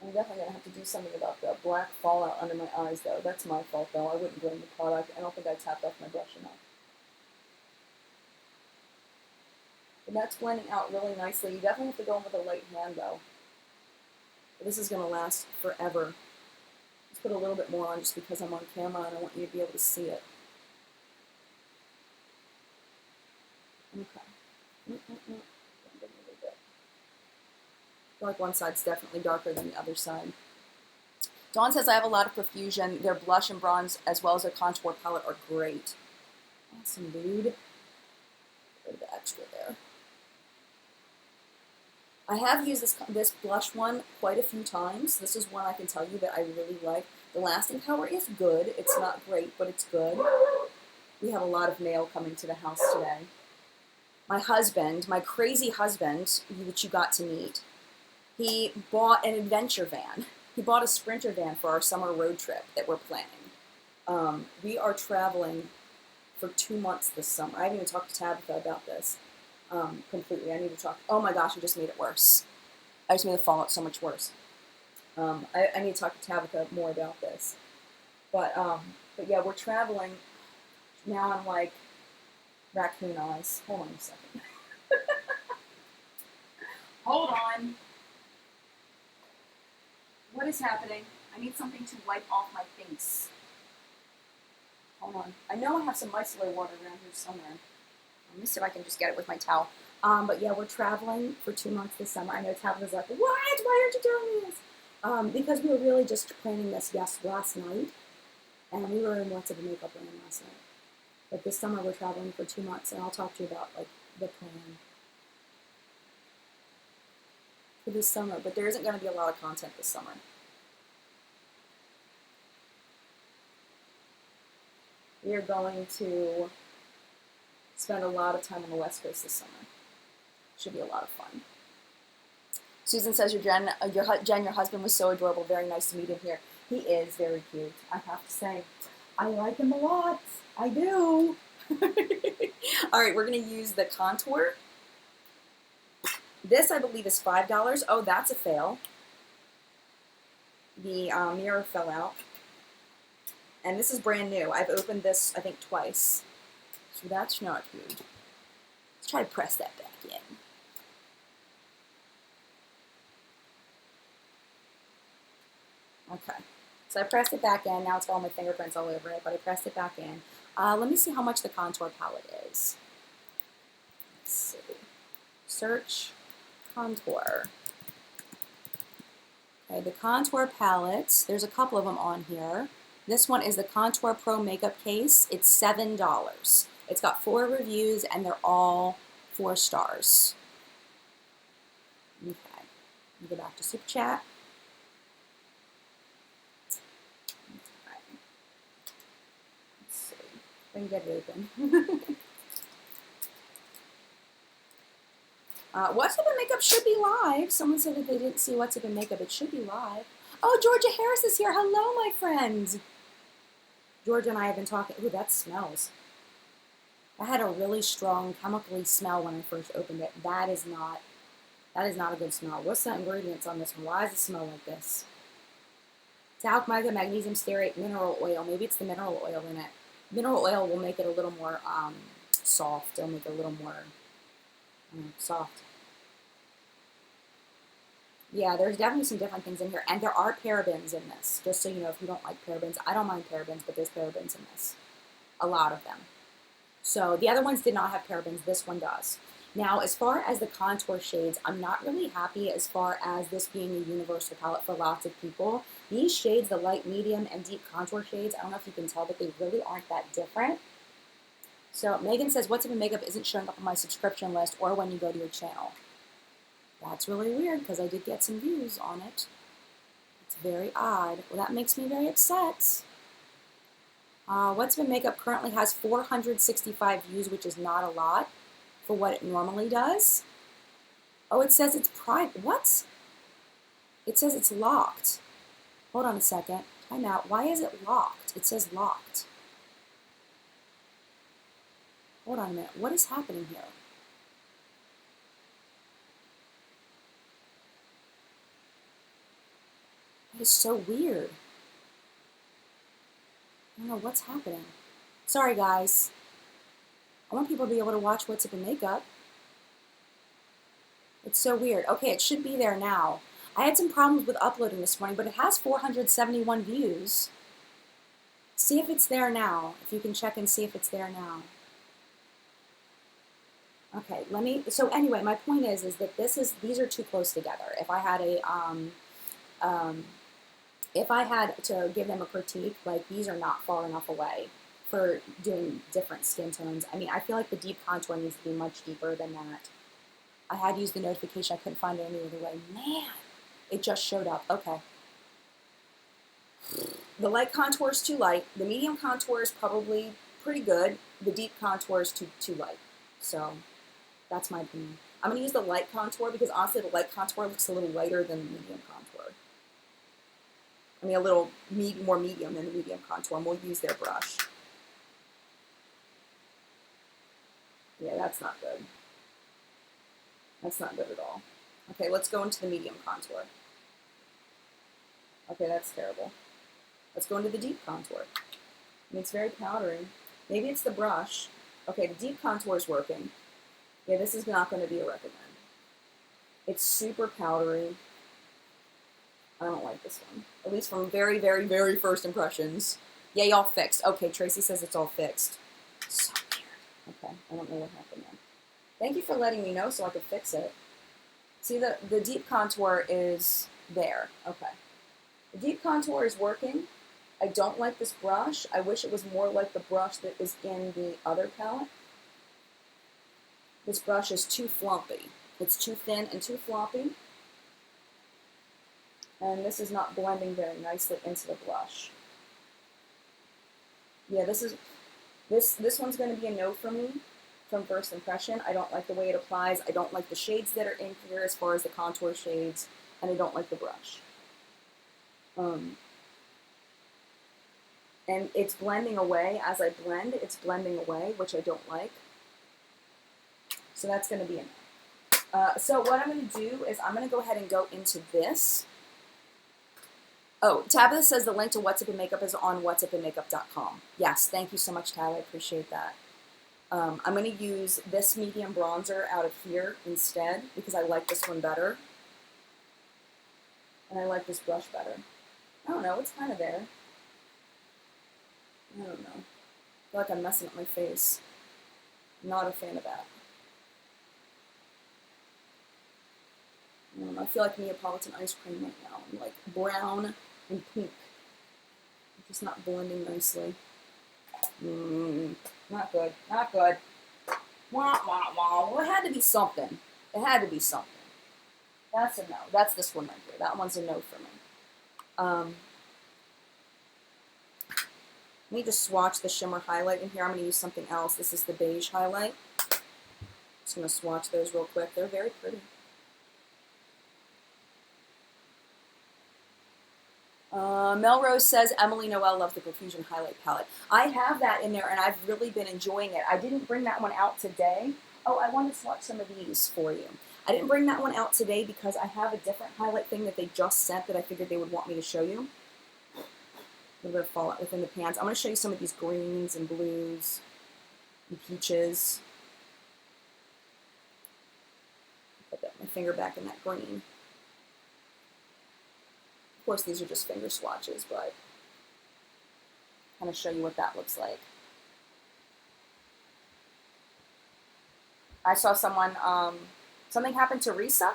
I'm definitely going to have to do something about the black fallout under my eyes though. That's my fault though. I wouldn't blame the product. I don't think I tapped off my brush enough. And that's blending out really nicely. You definitely have to go in with a light hand though. But this is going to last forever. Let's put a little bit more on just because I'm on camera and I want you to be able to see it. Okay. I feel like one side's definitely darker than the other side. Dawn says I have a lot of Profusion. Their blush and bronze as well as their contour palette are great. Awesome, dude. Get rid of the extra there. I have used this blush one quite a few times. This is one I can tell you that I really like. The lasting power is good. It's not great, but it's good. We have a lot of mail coming to the house today. My husband, my crazy husband, which you got to meet, he bought an adventure van. He bought a Sprinter van for our summer road trip that we're planning. We are traveling for 2 months this summer. I haven't even talked to Tabitha about this completely. I need to talk. Oh my gosh, I just made it worse. I just made the fallout so much worse. I need to talk to Tabitha more about this. But yeah, we're traveling. Now I'm like raccoon eyes. Hold on a second. Hold on. What is happening? I need something to wipe off my face. Hold on. I know I have some micellar water around here somewhere. Let me see if I can just get it with my towel. But yeah, we're traveling for 2 months this summer. I know Tabitha's like, what? Why aren't you telling me this? Because we were really just planning this, last night. And we were in What's Up in Makeup land last night. But this summer we're traveling for 2 months, and I'll talk to you about, like, the plan for this summer. But there isn't going to be a lot of content this summer. We are going to spend a lot of time on the West Coast this summer. Should be a lot of fun. Susan says, Jen, your husband was so adorable. Very nice to meet him here. He is very cute, I have to say. I like him a lot. I do. All right, we're going to use the contour. This, I believe, is $5. Oh, that's a fail. The mirror fell out. And this is brand new. I've opened this, I think, twice. So that's not good. Let's try to press that back in. Okay. So I pressed it back in. Now it's got all my fingerprints all over it, but I pressed it back in. Let me see how much the contour palette is. Let's see. Search contour. Okay, the contour palettes, there's a couple of them on here. This one is the Contour Pro Makeup Case. It's $7. It's got 4 reviews, and they're all 4 stars. Okay, let me go back to Super Chat. Okay. Let's see if I can get it open. What's Up in Makeup should be live. Someone said that they didn't see What's Up in Makeup. It should be live. Oh, Georgia Harris is here. Hello, my friend. Georgia and I have been talking. Ooh, that smells. That had a really strong chemically smell when I first opened it. That is not a good smell. What's the ingredients on this one? Why does it smell like this? Talc, mica, magnesium stearate, mineral oil. Maybe it's the mineral oil in it. Mineral oil will make it a little more soft. It'll make it a little more soft. Yeah, there's definitely some different things in here. And there are parabens in this. Just so you know, if you don't like parabens. I don't mind parabens, but there's parabens in this. A lot of them. So the other ones did not have parabens. This one does. Now, as far as the contour shades, I'm not really happy as far as this being a universal palette for lots of people. These shades, the light, medium, and deep contour shades, I don't know if you can tell, but they really aren't that different. So Megan says, What's Up in Makeup isn't showing up on my subscription list or when you go to your channel. That's really weird because I did get some views on it. It's very odd. Well, that makes me very upset. What's Up in Makeup currently has 465 views, which is not a lot for what it normally does. Oh, it says it's private. What? It says it's locked. Hold on a second. Time out. Why is it locked? It says locked. Hold on a minute. What is happening here? That is so weird. I don't know what's happening. Sorry, guys. I want people to be able to watch What's Up in Makeup. It's so weird. Okay, it should be there now. I had some problems with uploading this morning, but it has 471 views. See if it's there now. If you can check and see if it's there now. Okay, so anyway, my point is that these are too close together. If I had to give them a critique, like these are not far enough away for doing different skin tones. I mean, I feel like the deep contour needs to be much deeper than that. I had used the notification. I couldn't find it any other way. Man, it just showed up. Okay. The light contour is too light. The medium contour is probably pretty good. The deep contour is too light. So that's my opinion. I'm going to use the light contour because honestly the light contour looks a little lighter than the medium contour. I mean a little more medium than the medium contour, and we'll use their brush. Yeah, that's not good. That's not good at all. Okay, let's go into the medium contour. Okay, that's terrible. Let's go into the deep contour. I mean, it's very powdery. Maybe it's the brush. Okay, the deep contour is working. Yeah, this is not going to be a recommend. It's super powdery. I don't like this one. At least from very, very, very first impressions. Yay, all fixed. Okay, Tracy says it's all fixed. So weird. Okay, I don't know what happened there. Thank you for letting me know so I could fix it. See, the deep contour is there. Okay. The deep contour is working. I don't like this brush. I wish it was more like the brush that is in the other palette. This brush is too flumpy. It's too thin and too floppy. And this is not blending very nicely into the blush. Yeah, this one's going to be a no for me from first impression. I don't like the way it applies. I don't like the shades that are in here as far as the contour shades, and I don't like the brush. And it's blending away as I blend. It's blending away, which I don't like. So that's going to be a no. So what I'm going to do is I'm going to go ahead and go into this. Oh, Tabitha says the link to What's Up in Makeup is on whatsupinmakeup.com. Yes, thank you so much, Tab. I appreciate that. I'm going to use this medium bronzer out of here instead because I like this one better. And I like this brush better. I don't know, it's kind of there. I don't know. I feel like I'm messing up my face. Not a fan of that. I don't know, I feel like Neapolitan ice cream right now. I'm like brown and pink. It's just not blending nicely. Not good. Not good. Wah, wah, wah. Well, it had to be something. It had to be something. That's a no. That's this one right here. That one's a no for me. Let me just swatch the shimmer highlight in here. I'm going to use something else. This is the beige highlight. Just going to swatch those real quick. They're very pretty. Melrose says, Emily Noel loves the Profusion Highlight Palette. I have that in there, and I've really been enjoying it. I didn't bring that one out today. Oh, I wanted to swatch some of these for you. I didn't bring that one out today because I have a different highlight thing that they just sent that I figured they would want me to show you. A little bit of fallout within the pans. I'm going to show you some of these greens and blues and peaches. Put my finger back in that green. Of course, these are just finger swatches, but kind of show you what that looks like. I saw someone, something happened to Risa.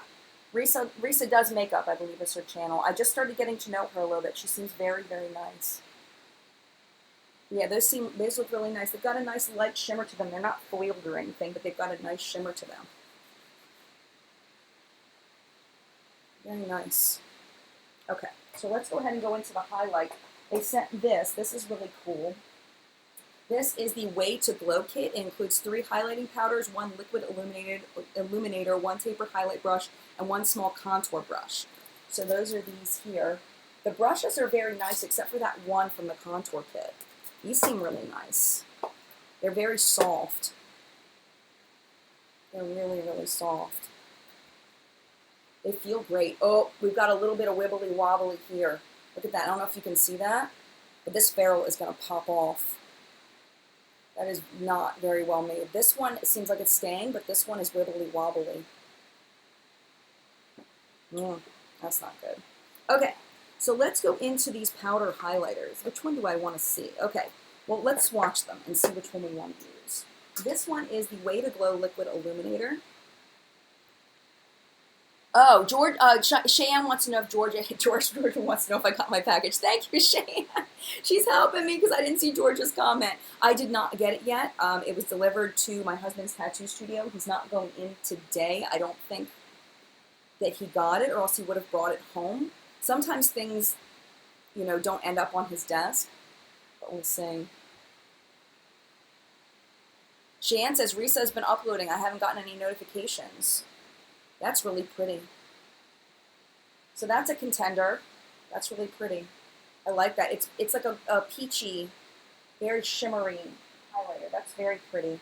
Risa does makeup, I believe is her channel. I just started getting to know her a little bit. She seems very, very nice. Yeah, those look really nice. They've got a nice light shimmer to them. They're not foiled or anything, but they've got a nice shimmer to them. Very nice. Okay, so let's go ahead and go into the highlight. They sent this. This is really cool. This is the Way to Glow kit. It includes 3 highlighting powders, 1 liquid illuminator, 1 taper highlight brush, and 1 small contour brush. So those are these here. The brushes are very nice except for that one from the contour kit. These seem really nice. They're very soft. They're really, really soft. They feel great. Oh, we've got a little bit of wibbly wobbly here. Look at that. I don't know if you can see that, but this ferrule is going to pop off. That is not very well made. This one, it seems like it's staying, but this one is wibbly wobbly. That's not good. Okay, so let's go into these powder highlighters. Which one do I want to see? Okay, well, let's swatch them and see which one we want to use. This one is the Way to Glow Liquid Illuminator. Oh, George, Cheyenne wants to know if Georgia wants to know if I got my package. Thank you, Cheyenne. She's helping me because I didn't see Georgia's comment. I did not get it yet. It was delivered to my husband's tattoo studio. He's not going in today. I don't think that he got it, or else he would have brought it home. Sometimes things, you know, don't end up on his desk, but we'll see. Cheyenne says, Risa has been uploading. I haven't gotten any notifications. That's really pretty. So that's a contender. That's really pretty. I like that. It's like a peachy, very shimmery highlighter. That's very pretty.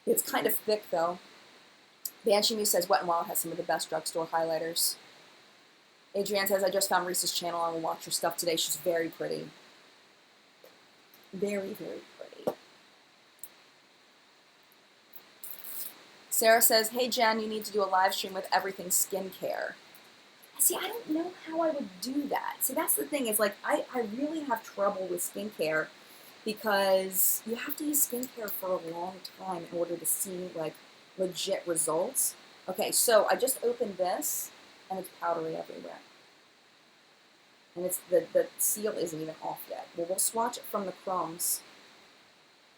It's kind of thick though. Banshee Muse says Wet n Wild has some of the best drugstore highlighters. Adrienne says, I just found Risa's channel. I will watch her stuff today. She's very pretty. Very, very pretty. Sarah says, hey Jen, you need to do a live stream with everything skincare. See, I don't know how I would do that. See, that's the thing is like, I really have trouble with skincare because you have to use skincare for a long time in order to see like legit results. Okay, so I just opened this and it's powdery everywhere. And it's the seal isn't even off yet. Well, we'll swatch it from the crumbs.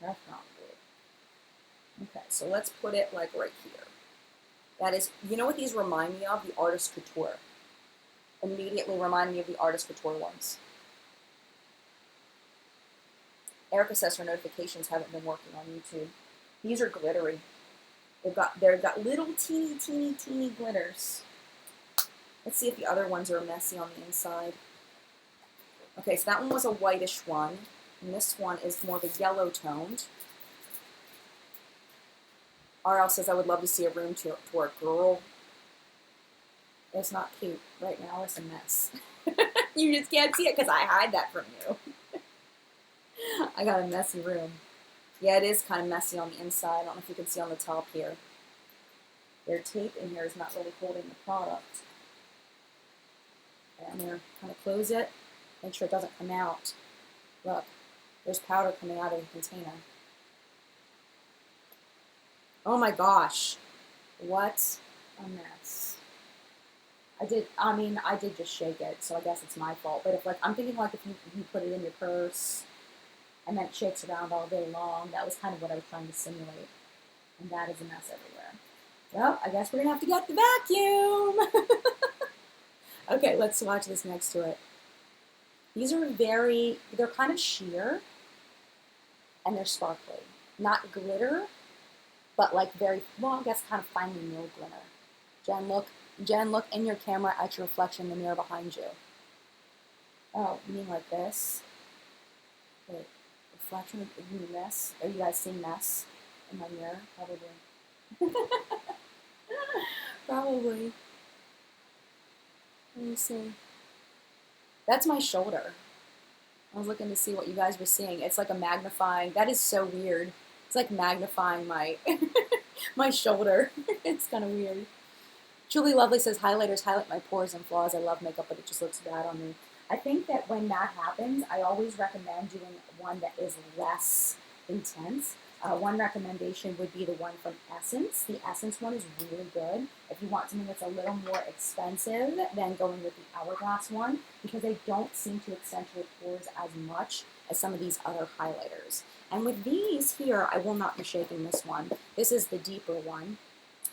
That's not good. Okay, so let's put it like right here. That is, you know what these remind me of? The Artist Couture. Immediately remind me of the Artist Couture ones. Erica says her notifications haven't been working on YouTube. These are glittery. They've got little teeny glitters. Let's see if the other ones are messy on the inside. Okay, so that one was a whitish one, and this one is more of a yellow toned. RL says, I would love to see a room tour. Girl, it's not cute. Right now it's a mess. You just can't see it because I hide that from you. I got a messy room. Yeah, it is kind of messy on the inside. I don't know if you can see on the top here. Their tape in here is not really holding the product. And I'm going to kind of close it. Make sure it doesn't come out. Look, there's powder coming out of the container. Oh my gosh. What a mess. I did just shake it, so I guess it's my fault. But if like, I'm thinking like if you put it in your purse and then it shakes around all day long, that was kind of what I was trying to simulate. And that is a mess everywhere. Well, I guess we're going to have to get the vacuum. Okay, let's swatch this next to it. These are they're kind of sheer, and they're sparkly. Not glitter, but like very, well, I guess kind of finely milled glitter. Jen, look in your camera at your reflection in the mirror behind you. Oh, you mean like this? Wait, reflection, you mean this? Are you guys seeing this in my mirror? Probably. Probably. Let me see. That's my shoulder. I was looking to see what you guys were seeing. It's like a magnifying. That is so weird. It's like magnifying my my shoulder. It's kind of weird. Julie Lovely says, highlighters highlight my pores and flaws. I love makeup, but it just looks bad on me. I think that when that happens, I always recommend doing one that is less intense. One recommendation would be the one from Essence. The Essence one is really good. If you want something that's a little more expensive than going with the Hourglass one, because they don't seem to accentuate pores as much as some of these other highlighters. And with these here, I will not be shaking this one. This is the deeper one.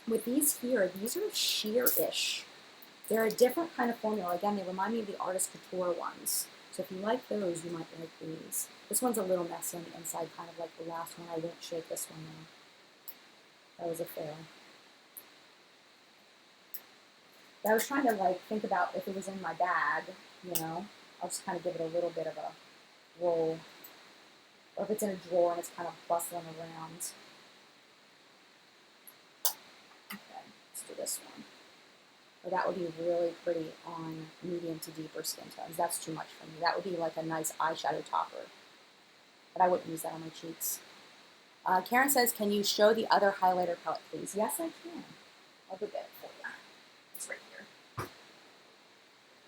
With these here, these are sheer-ish. They're a different kind of formula. Again, they remind me of the Artist Couture ones. So if you like those, you might like these. This one's a little messy on the inside, kind of like the last one. I won't shake this one now. That was a fail. But I was trying to like think about if it was in my bag, you know. I'll just kind of give it a little bit of a roll. Or if it's in a drawer and it's kind of bustling around. Okay, let's do this one. Or that would be really pretty on medium to deeper skin tones. That's too much for me. That would be like a nice eyeshadow topper. But I wouldn't use that on my cheeks. Karen says, can you show the other highlighter palette, please? Yes, I can. I'll go get it for you. It's right here.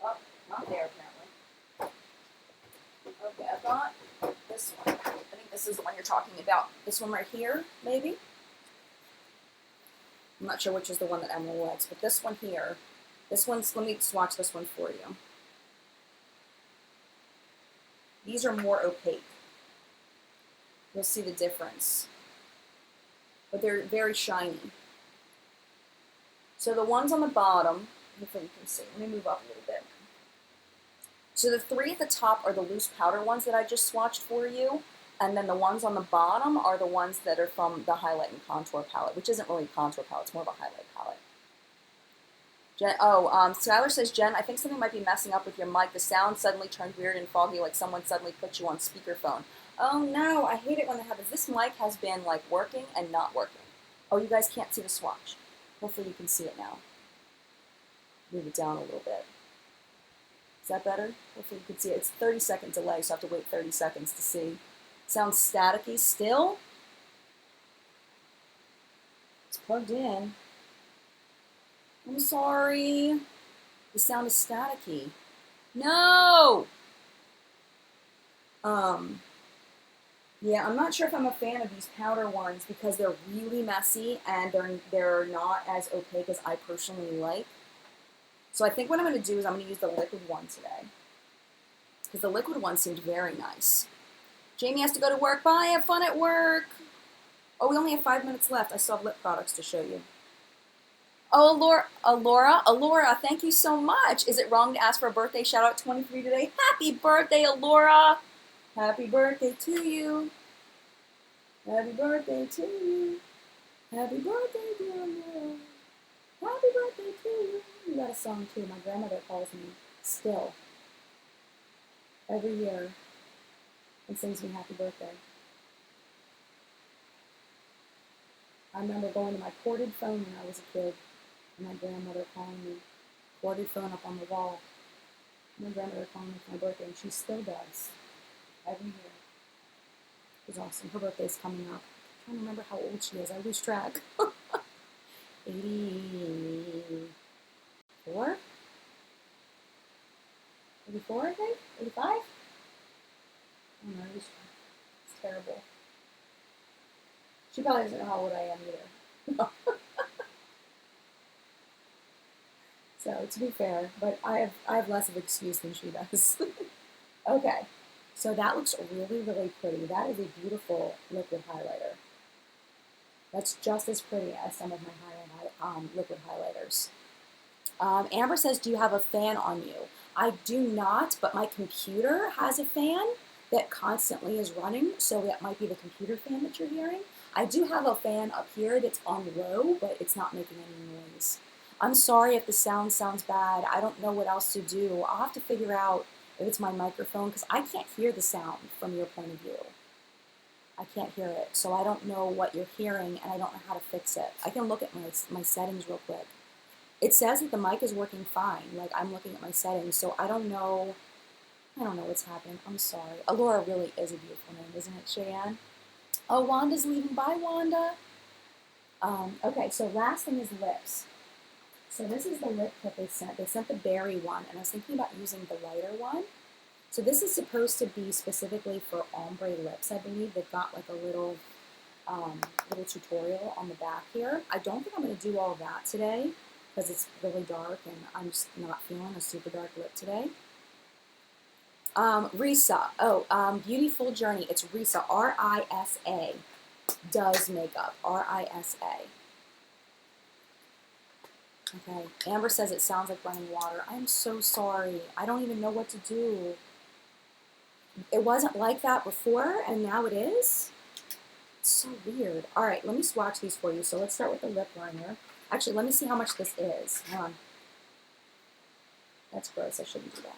Oh, not there, apparently. Okay, I've got this one. I think this is the one you're talking about. This one right here, maybe? I'm not sure which is the one that Emily likes, but this one here, this one's, let me swatch this one for you. These are more opaque. You'll see the difference. But they're very shiny. So the ones on the bottom, hopefully you can see, let me move up a little bit. So the three at the top are the loose powder ones that I just swatched for you. And then the ones on the bottom are the ones that are from the Highlight and Contour palette, which isn't really a contour palette, it's more of a highlight palette. Jen, Skylar says, Jen, I think something might be messing up with your mic. The sound suddenly turned weird and foggy, like someone suddenly put you on speakerphone. Oh no, I hate it when that happens. This mic has been like working and not working. Oh, you guys can't see the swatch. Hopefully you can see it now. Move it down a little bit. Is that better? Hopefully you can see it. It's 30-second delay, so I have to wait 30 seconds to see. Sounds staticky still. It's plugged in. I'm sorry. The sound is staticky. No! Yeah, I'm not sure if I'm a fan of these powder ones because they're really messy and they're not as opaque as I personally like. So I think what I'm going to do is I'm going to use the liquid one today. Because the liquid one seemed very nice. Jamie has to go to work. Bye, have fun at work. Oh, we only have 5 minutes left. I still have lip products to show you. Oh, Alora, thank you so much. Is it wrong to ask for a birthday shout out 23 today? Happy birthday, Alora. Happy birthday to you. Happy birthday to you. Happy birthday, dear Alora. Happy birthday to you. You got a song too. My grandmother calls me still every year and sings me happy birthday. I remember going to my corded phone when I was a kid, and my grandmother calling me, corded phone up on the wall. My grandmother calling me for my birthday, and she still does every year. It was awesome. Her birthday's coming up. I'm trying to remember how old she is. I lose track. 84? 84, I think? 85? I don't know. It's terrible. She probably doesn't know how old I am either. So, to be fair, but I have less of an excuse than she does. Okay, so that looks really, really pretty. That is a beautiful liquid highlighter. That's just as pretty as some of my liquid highlighters. Amber says, do you have a fan on you? I do not, but my computer has a fan that constantly is running, so that might be the computer fan that you're hearing. I do have a fan up here that's on low, but it's not making any noise. I'm sorry if the sound sounds bad. I don't know what else to do. I'll have to figure out if it's my microphone, because I can't hear the sound from your point of view. I can't hear it, so I don't know what you're hearing, and I don't know how to fix it. I can look at my settings real quick. It says that the mic is working fine. Like, I'm looking at my settings, so I don't know what's happening. I'm sorry. Alora really is a beautiful name, isn't it, Cheyenne? Oh, Wanda's leaving. Bye, Wanda. Okay, so last thing is lips. So this is the lip kit they sent. They sent the berry one, and I was thinking about using the lighter one. So this is supposed to be specifically for ombre lips, I believe. They've got like a little tutorial on the back here. I don't think I'm going to do all of that today because it's really dark, and I'm just not feeling a super dark lip today. Risa. Beautiful Journey. It's Risa. R-I-S-A. Does makeup. R-I-S-A. Okay. Amber says it sounds like running water. I'm so sorry. I don't even know what to do. It wasn't like that before, and now it is? It's so weird. All right, let me swatch these for you. So let's start with the lip liner. Actually, let me see how much this is. Hold on. That's gross. I shouldn't do that.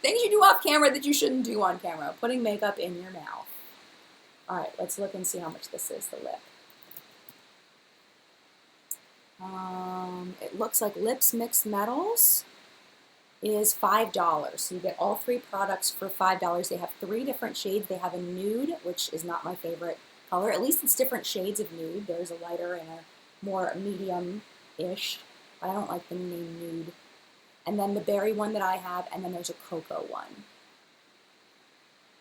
Things you do off camera that you shouldn't do on camera. Putting makeup in your mouth. All right, let's look and see how much this is, the lip. It looks like Lips Mixed Metals is $5. So you get all 3 products for $5. They have 3 different shades. They have a nude, which is not my favorite color. At least it's different shades of nude. There's a lighter and a more medium-ish. I don't like the name nude. And then the berry one that I have, and then there's a cocoa one.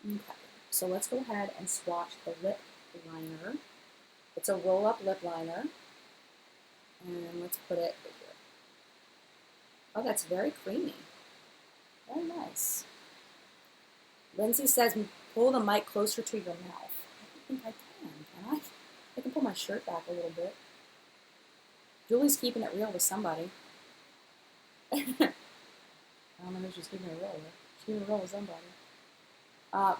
Okay, so let's go ahead and swatch the lip liner. It's a roll-up lip liner. And let's put it right here. Oh, that's very creamy. Very nice. Lindsay says, pull the mic closer to your mouth. I don't think I can I? I can pull my shirt back a little bit. Julie's keeping it real with somebody. I don't know who she's keeping it real with. She's keeping it real with somebody.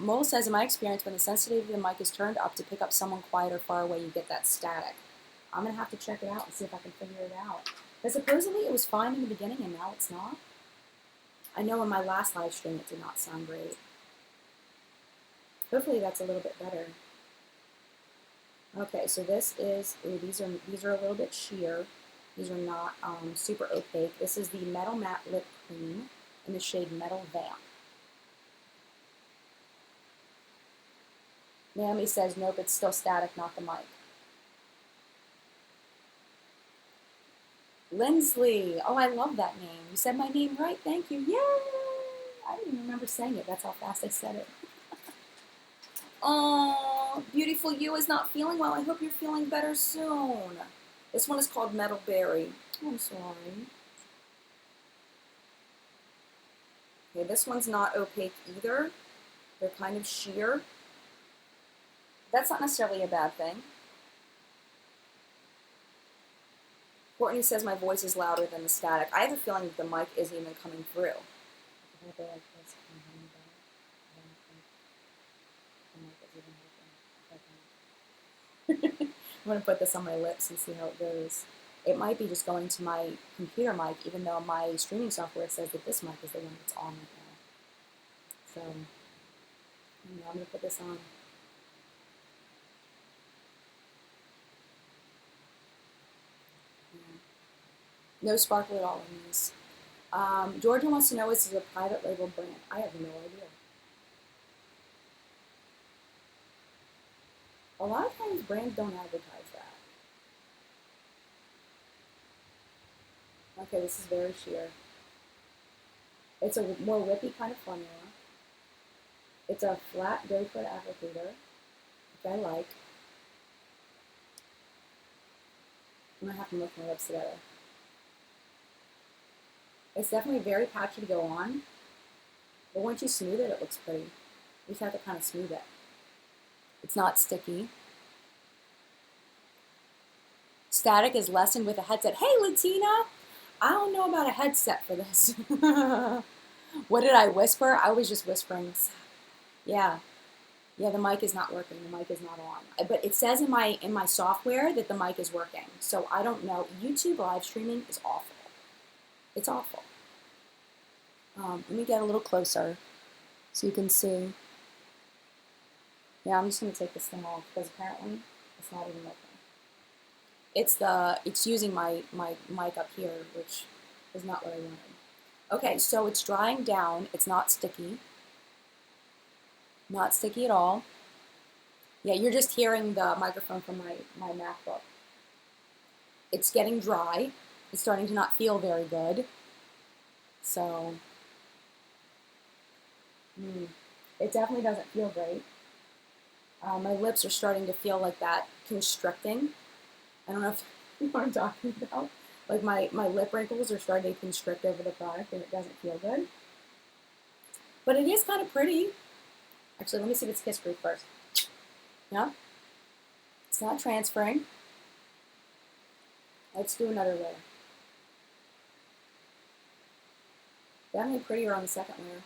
Mole says, in my experience, when the sensitivity of the mic is turned up to pick up someone quiet or far away, you get that static. I'm going to have to check it out and see if I can figure it out. But supposedly it was fine in the beginning and now it's not. I know in my last live stream it did not sound great. Hopefully that's a little bit better. Okay, so this is, these are a little bit sheer. These are not super opaque. This is the Metal Matte Lip Cream in the shade Metal Vamp. Naomi says, nope, it's still static, not the mic. Lindsley. Oh, I love that name. You said my name right. Thank you. Yay! I didn't even remember saying it. That's how fast I said it. Oh, beautiful you is not feeling well. I hope you're feeling better soon. This one is called Metal Berry. Oh, I'm sorry. Okay, this one's not opaque either. They're kind of sheer. That's not necessarily a bad thing. Courtney says my voice is louder than the static. I have a feeling that the mic isn't even coming through. I'm going to put this on my lips and see how it goes. It might be just going to my computer mic, even though my streaming software says that this mic is the one that's on right now. So, I'm going to put this on. No sparkle at all in these. Georgia wants to know, is this a private label brand? I have no idea. A lot of times brands don't advertise that. Okay, this is very sheer. It's a more whippy kind of formula. It's a flat doe foot applicator, which I like. I'm going to have to mix my lips together. It's definitely very patchy to go on, but once you smooth it, it looks pretty. You just have to kind of smooth it. It's not sticky. Static is lessened with a headset. Hey, Latina! I don't know about a headset for this. What did I whisper? I was just whispering. Yeah. Yeah, the mic is not working. The mic is not on. But it says in my software that the mic is working. So I don't know. YouTube live streaming is awful. It's awful. Let me get a little closer so you can see. Yeah, I'm just going to take this thing off because apparently it's not even working. It's using my mic up here, which is not what I wanted. Okay, so it's drying down. It's not sticky. Not sticky at all. Yeah, you're just hearing the microphone from my MacBook. It's getting dry. It's starting to not feel very good. So, it definitely doesn't feel great. My lips are starting to feel like that constricting. I don't know if you know what I'm talking about. Like my lip wrinkles are starting to constrict over the product and it doesn't feel good. But it is kind of pretty. Actually, let me see if it's kiss proof first. Yeah? It's not transferring. Let's do another layer. Definitely prettier on the second layer.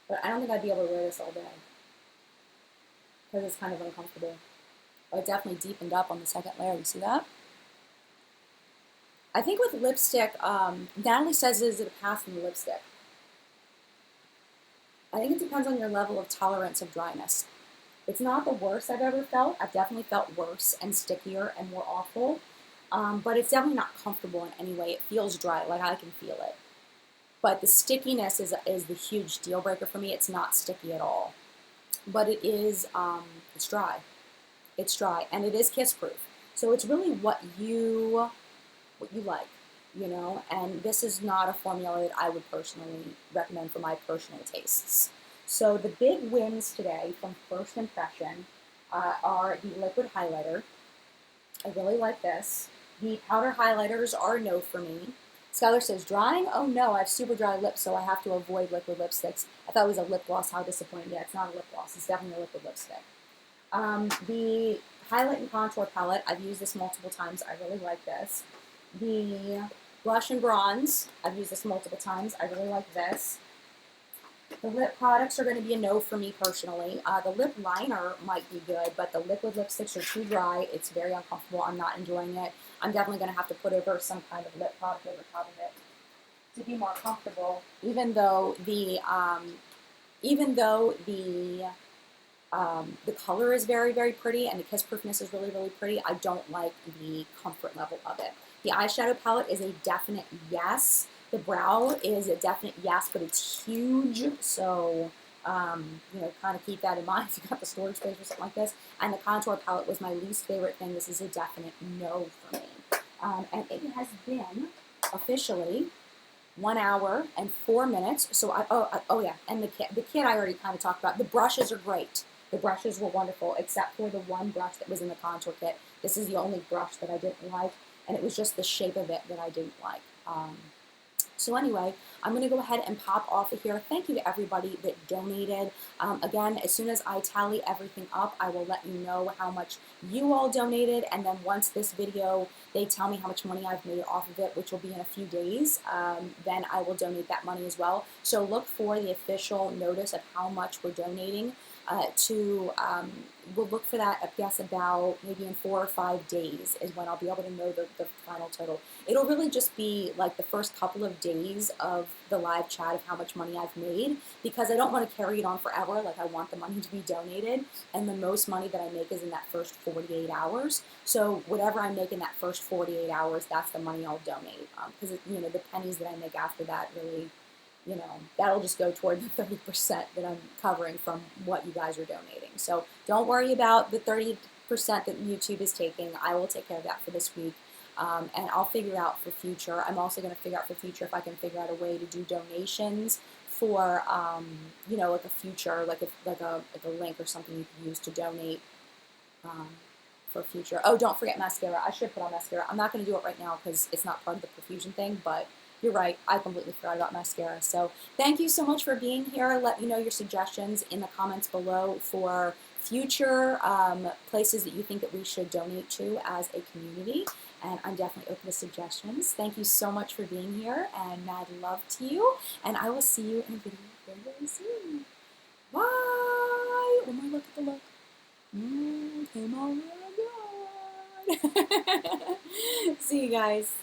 But I don't think I'd be able to wear this all day. Because it's kind of uncomfortable. But it definitely deepened up on the second layer. You see that? I think with lipstick, Natalie says, is it a pass in the lipstick? I think it depends on your level of tolerance of dryness. It's not the worst I've ever felt. I've definitely felt worse and stickier and more awful. But it's definitely not comfortable in any way. It feels dry, like I can feel it. But the stickiness is the huge deal breaker for me. It's not sticky at all. But it is, it's dry. It's dry, and it is kiss proof. So it's really what you like, you know? And this is not a formula that I would personally recommend for my personal tastes. So the big wins today from first impression are the liquid highlighter. I really like this. The powder highlighters are a no for me. Skylar says, drying? Oh no, I have super dry lips, so I have to avoid liquid lipsticks. I thought it was a lip gloss. How disappointing. Yeah, it's not a lip gloss. It's definitely a liquid lipstick. The highlight and contour palette, I've used this multiple times. I really like this. The blush and bronze, I've used this multiple times. I really like this. The lip products are going to be a no for me personally. The lip liner might be good, but the liquid lipsticks are too dry. It's very uncomfortable. I'm not enjoying it. I'm definitely going to have to put over some kind of lip product over top of it to be more comfortable. Even though the color is very, very pretty and the kiss proofness is really, really pretty, I don't like the comfort level of it. The eyeshadow palette is a definite yes. The brow is a definite yes, but it's huge, so You know, kind of keep that in mind if you got the storage space or something like this. And the contour palette was my least favorite thing. This is a definite no for me. And it has been officially 1 hour and 4 minutes. So oh yeah, and the kit I already kind of talked about. The brushes are great. The brushes were wonderful, except for the one brush that was in the contour kit. This is the only brush that I didn't like, and it was just the shape of it that I didn't like. So anyway, I'm going to go ahead and pop off of here. Thank you to everybody that donated. Again, as soon as I tally everything up, I will let you know how much you all donated. And then once this video, they tell me how much money I've made off of it, which will be in a few days, then I will donate that money as well. So look for the official notice of how much we're donating. We'll look for that, I guess, about maybe in 4 or 5 days is when I'll be able to know the final total. It'll really just be like the first couple of days of the live chat of how much money I've made, because I don't want to carry it on forever. Like, I want the money to be donated, and the most money that I make is in that first 48 hours. So whatever I make in that first 48 hours, that's the money I'll donate, because you know, the pennies that I make after that really, you know, that'll just go toward the 30% that I'm covering from what you guys are donating. So don't worry about the 30% that YouTube is taking. I will take care of that for this week. And I'll figure out for future. I'm also going to figure out for future if I can figure out a way to do donations for, you know, like a future, like a link or something you can use to donate for future. Oh, don't forget mascara. I should put on mascara. I'm not going to do it right now because it's not part of the Profusion thing, but you're right, I completely forgot about mascara. So thank you so much for being here. Let me know your suggestions in the comments below for future places that you think that we should donate to as a community. And I'm definitely open to suggestions. Thank you so much for being here, and mad love to you. And I will see you in a video very, very soon. Bye! Oh my, look at the look. Come on, God. See you guys.